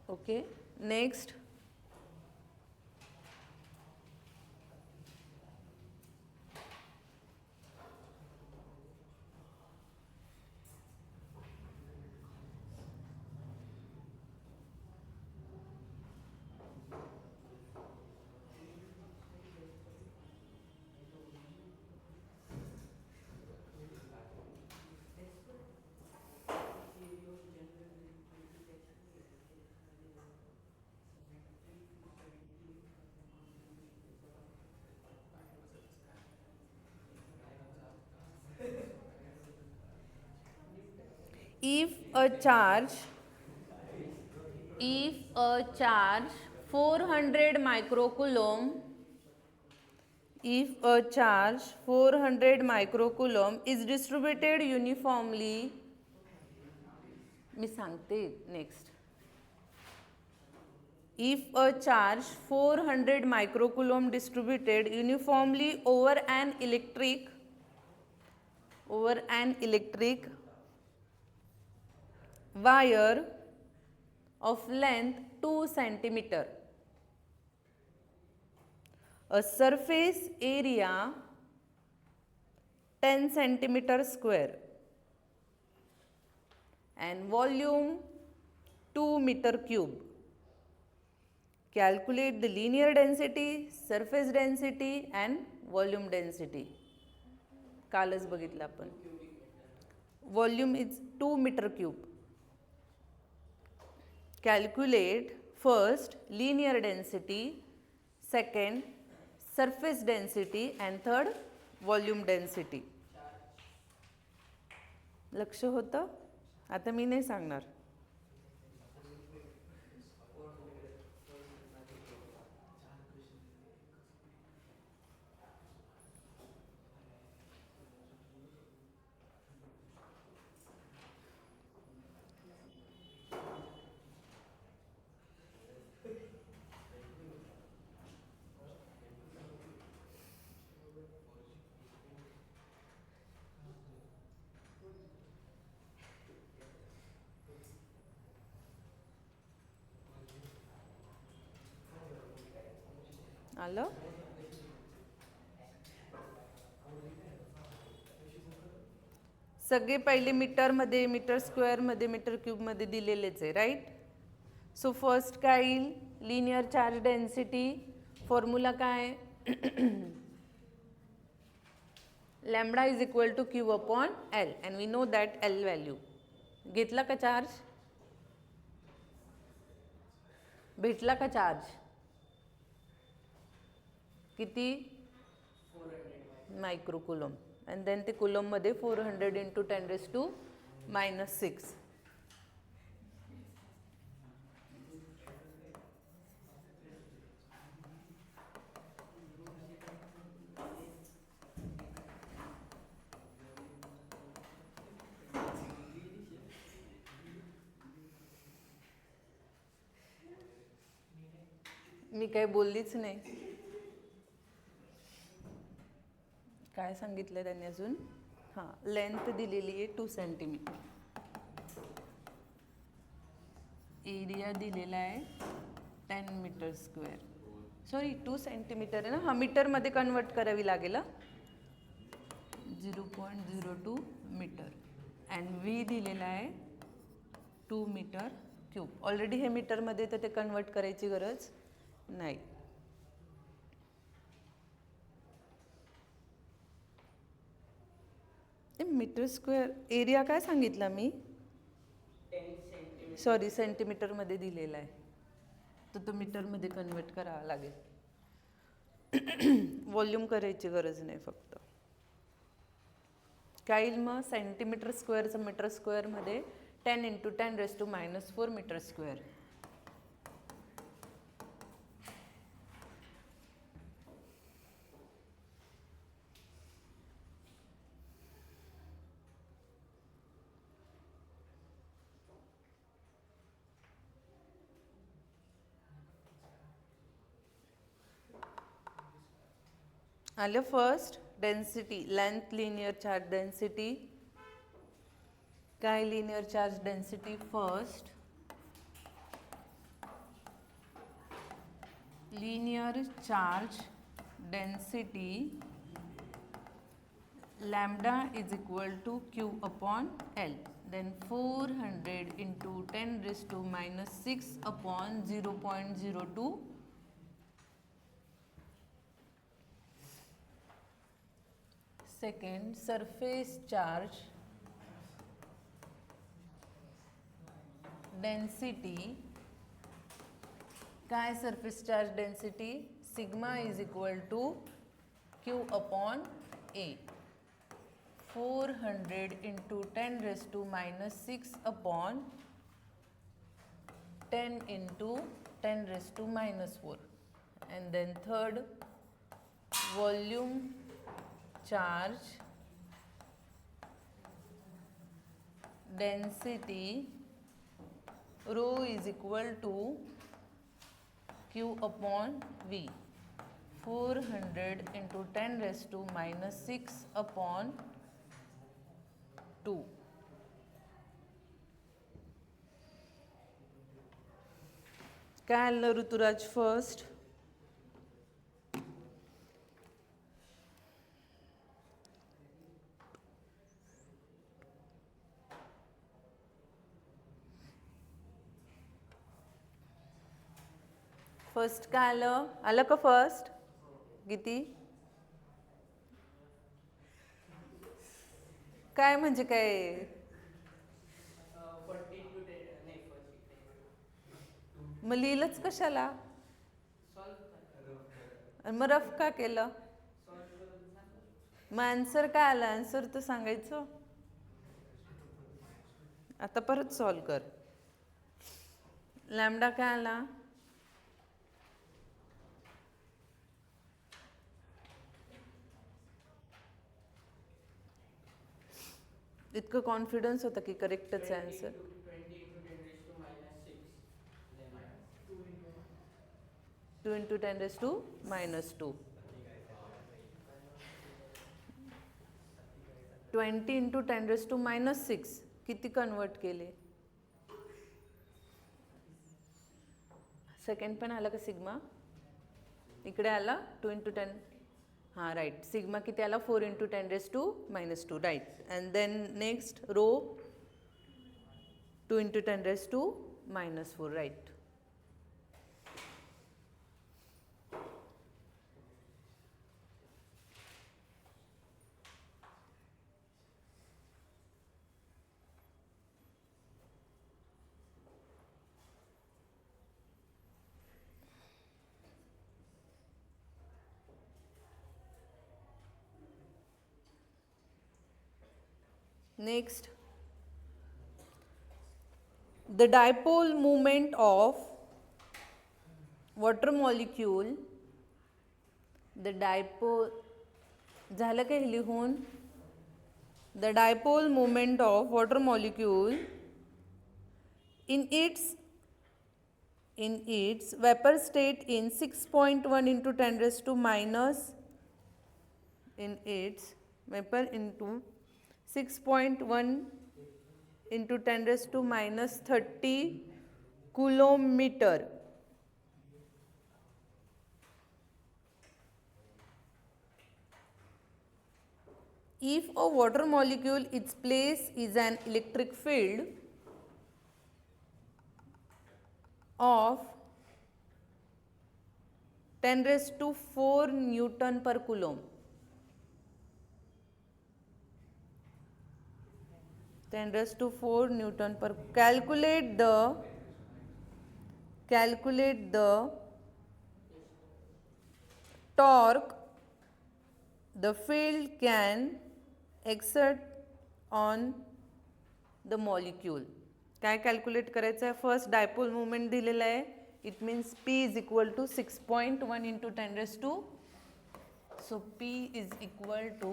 Okay, next. If a charge 400 microcoulomb, if a charge 400 microcoulomb is distributed uniformly, मी सांगते next. If a charge 400 microcoulomb distributed uniformly over an electric wire of length 2 centimeter, a surface area 10 centimeter square, and volume 2 meter cube. Calculate the linear density, surface density and volume density. कालच बघितलं आपण. Volume is 2 meter cube. Calculate first linear density, second surface density and third volume density. लक्ष होतं? आता मी नाही सांगणार. आलं? सगळे पहिले मीटरमध्ये, मीटर स्क्वेअरमध्ये, मीटर क्यूबमध्ये दिलेलेच आहे, राईट? सो फर्स्ट काय येईल? Linear charge density. फॉर्म्युला काय? Lambda is equal to Q upon L, and we know that L value. घेतला का चार्ज? भेटला का चार्ज? किती? 400 मायक्रोकुलम. अँड देन ते कुलममध्ये 400 इंटू 10 raised to minus 6. मी काही बोललीच नाही. काय सांगितलं त्यांनी अजून? हां, लेंथ दिलेली आहे 2 सेंटीमीटर. एरिया दिलेला आहे 10 मीटर स्क्वेअर. सॉरी 2 सेंटीमीटर आहे ना, हा मीटरमध्ये कन्वर्ट करावी लागेल. 0.02 मीटर अँड व्ही दिलेला आहे 2 मीटर क्यूब. ऑलरेडी हे मीटरमध्ये तर ते कन्वर्ट करायची गरज नाही. मीटर स्क्वेअर एरिया काय सांगितला मी? 10 सेंटीमीटर. सॉरी सेंटीमीटरमध्ये दिलेला आहे, तर तो मीटरमध्ये कन्वर्ट करावा लागेल. व्हॉल्यूम करायची गरज नाही फक्त. काय येईल मग? सेंटीमीटर स्क्वेअरचं मीटर स्क्वेअरमध्ये 10 × 10⁻⁻⁴ मीटर स्क्वेअर. आलं first density, length linear charge density. काय linear charge density? First linear charge density lambda is equal to Q upon L. Then 400 into 10⁻⁻6 upon 0.02. Second, surface charge density. काय surface charge density? Sigma is equal to Q upon A. 400 into 10⁻⁻6 upon 10 into 10⁻⁻4. And then third, volume charge density rho is equal to Q upon V. 400 into 10⁻⁻6 upon 2. काय आलं Ruturaj first? First काय आलं? आलं का first? किती? काय म्हणजे काय? 40 to 10 नाही फर्स्ट. मग लिहिलंच कशाला? आणि मग रफ का केलं? मग आन्सर काय आला? आन्सर तर सांगायचं. आता परत सॉल्व कर. लॅम्बडा काय आला? इतकं कॉन्फिडन्स होतं की करेक्टच आहे आन्सर. 20 into 10⁻⁻6. 2 into 10⁻⁻2. 20 into 10⁻⁻6 किती कन्वर्ट केले? सेकंड पण आला का सिग्मा? इकडे आला 2 into 10. हां राईट. सिग्मा किती आला? 4 into 10⁻⁻2 right. And then next row 2 into 10⁻⁻4 right. Next, the dipole moment of water molecule, the dipole, झालं का हे लिहून? The dipole moment of water molecule in its vapor state in 6.1 into 10⁻⁻, in its vapor into 6.1 into 10⁻30 coulometer if a water molecule its place is an electric field of 10 raised to 4 Newton per coulomb. 10 raised to 4 Newton per. Calculate the torque the field can exert on the molecule. काय calculate करायचं आहे? First dipole moment दिलेला आहे. It means P is equal to 6.1 into 10 raise to. So P is equal to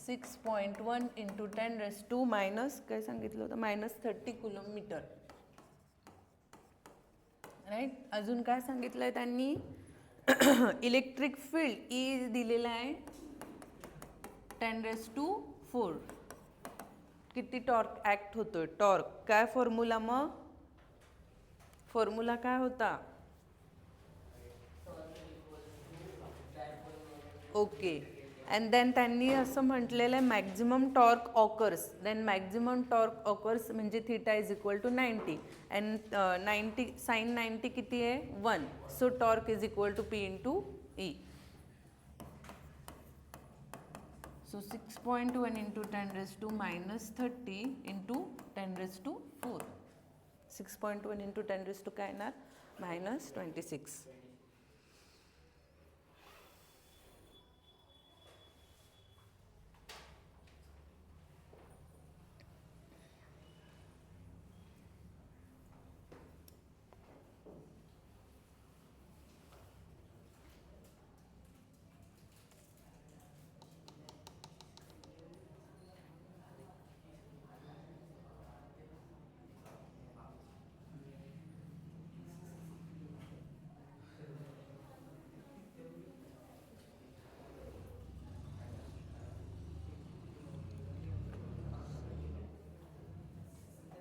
6.1 into 10 raise to minus काय सांगितलं होतं? -30 kilometre. Right. अजून काय सांगितलं आहे त्यांनी? इलेक्ट्रिक फील्ड E दिलेला आहे 10 रेज टू 4. किती टॉर्क ॲक्ट होतोय? टॉर्क काय फॉर्म्युला? मग फॉर्म्युला काय होता? ओके. अँड देन त्यांनी असं म्हटलेलं आहे maximum torque occurs. Then maximum torque occurs म्हणजे theta is equal to 90 and 90 sine 90 किती आहे? 1. So torque is equal to P into E. So 6.1 into 10 raised to -30 into 10 raised to 4. 6.1 into 10 raised to काय येणार? -26.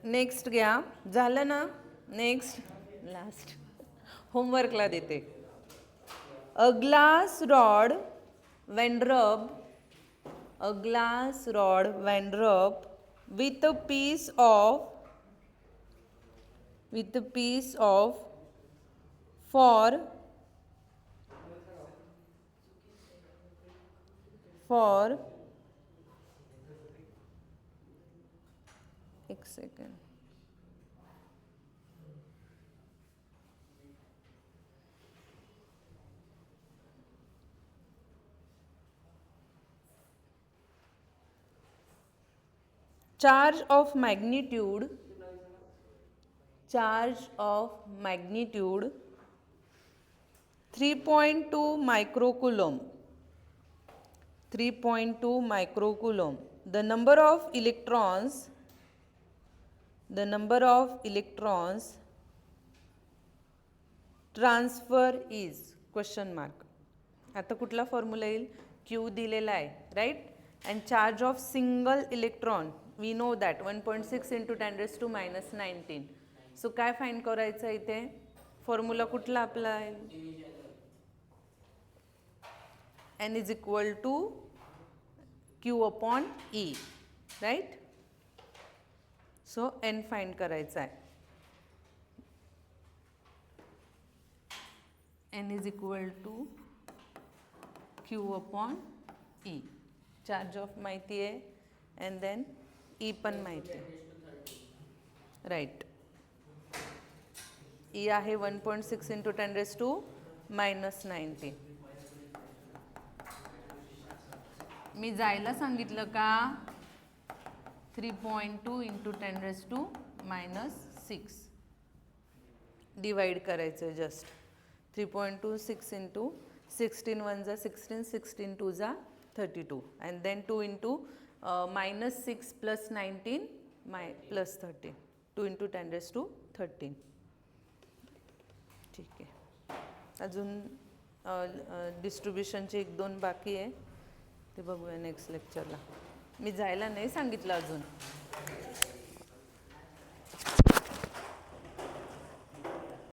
Next घ्या. झालं ना? Next last होमवर्कला देते. A glass rod when rubbed with a piece of for एक second. Charge of magnitude 3.2 microcoulomb. 3.2 microcoulomb. The number of electrons transfer is question mark. आता कुठला formula येईल? Q दिलेला आहे. Right. And charge of single electron we know that 1.6 into 10 raise to -19. So काय find करायचं इथे? Formula कुठला आपला आहे? N is equal to Q upon E. Right. So N find करायचा आहे. N is equal to Q upon E. Charge of माहिती आहे अँड देन E पण माहिती आहे. राईट. E आहे 1.6 इंटू 10 रेज टू -19. मी जायला सांगितलं का? 3.2 इंटू 10 रेज टू -6 डिवाइड करायचं जस्ट. 3.2 6 इंटू 16 1 जा 16 16 2 जा 32 and then 2 into -6 plus 19 plus 13. 2 into 10 raise to 13. ठीक आहे. अजून डिस्ट्रीब्युशनचे 1-2 बाकी आहे, ते बघूया नेक्स्ट लेक्चरला. मी जायला नाही सांगितलं अजून.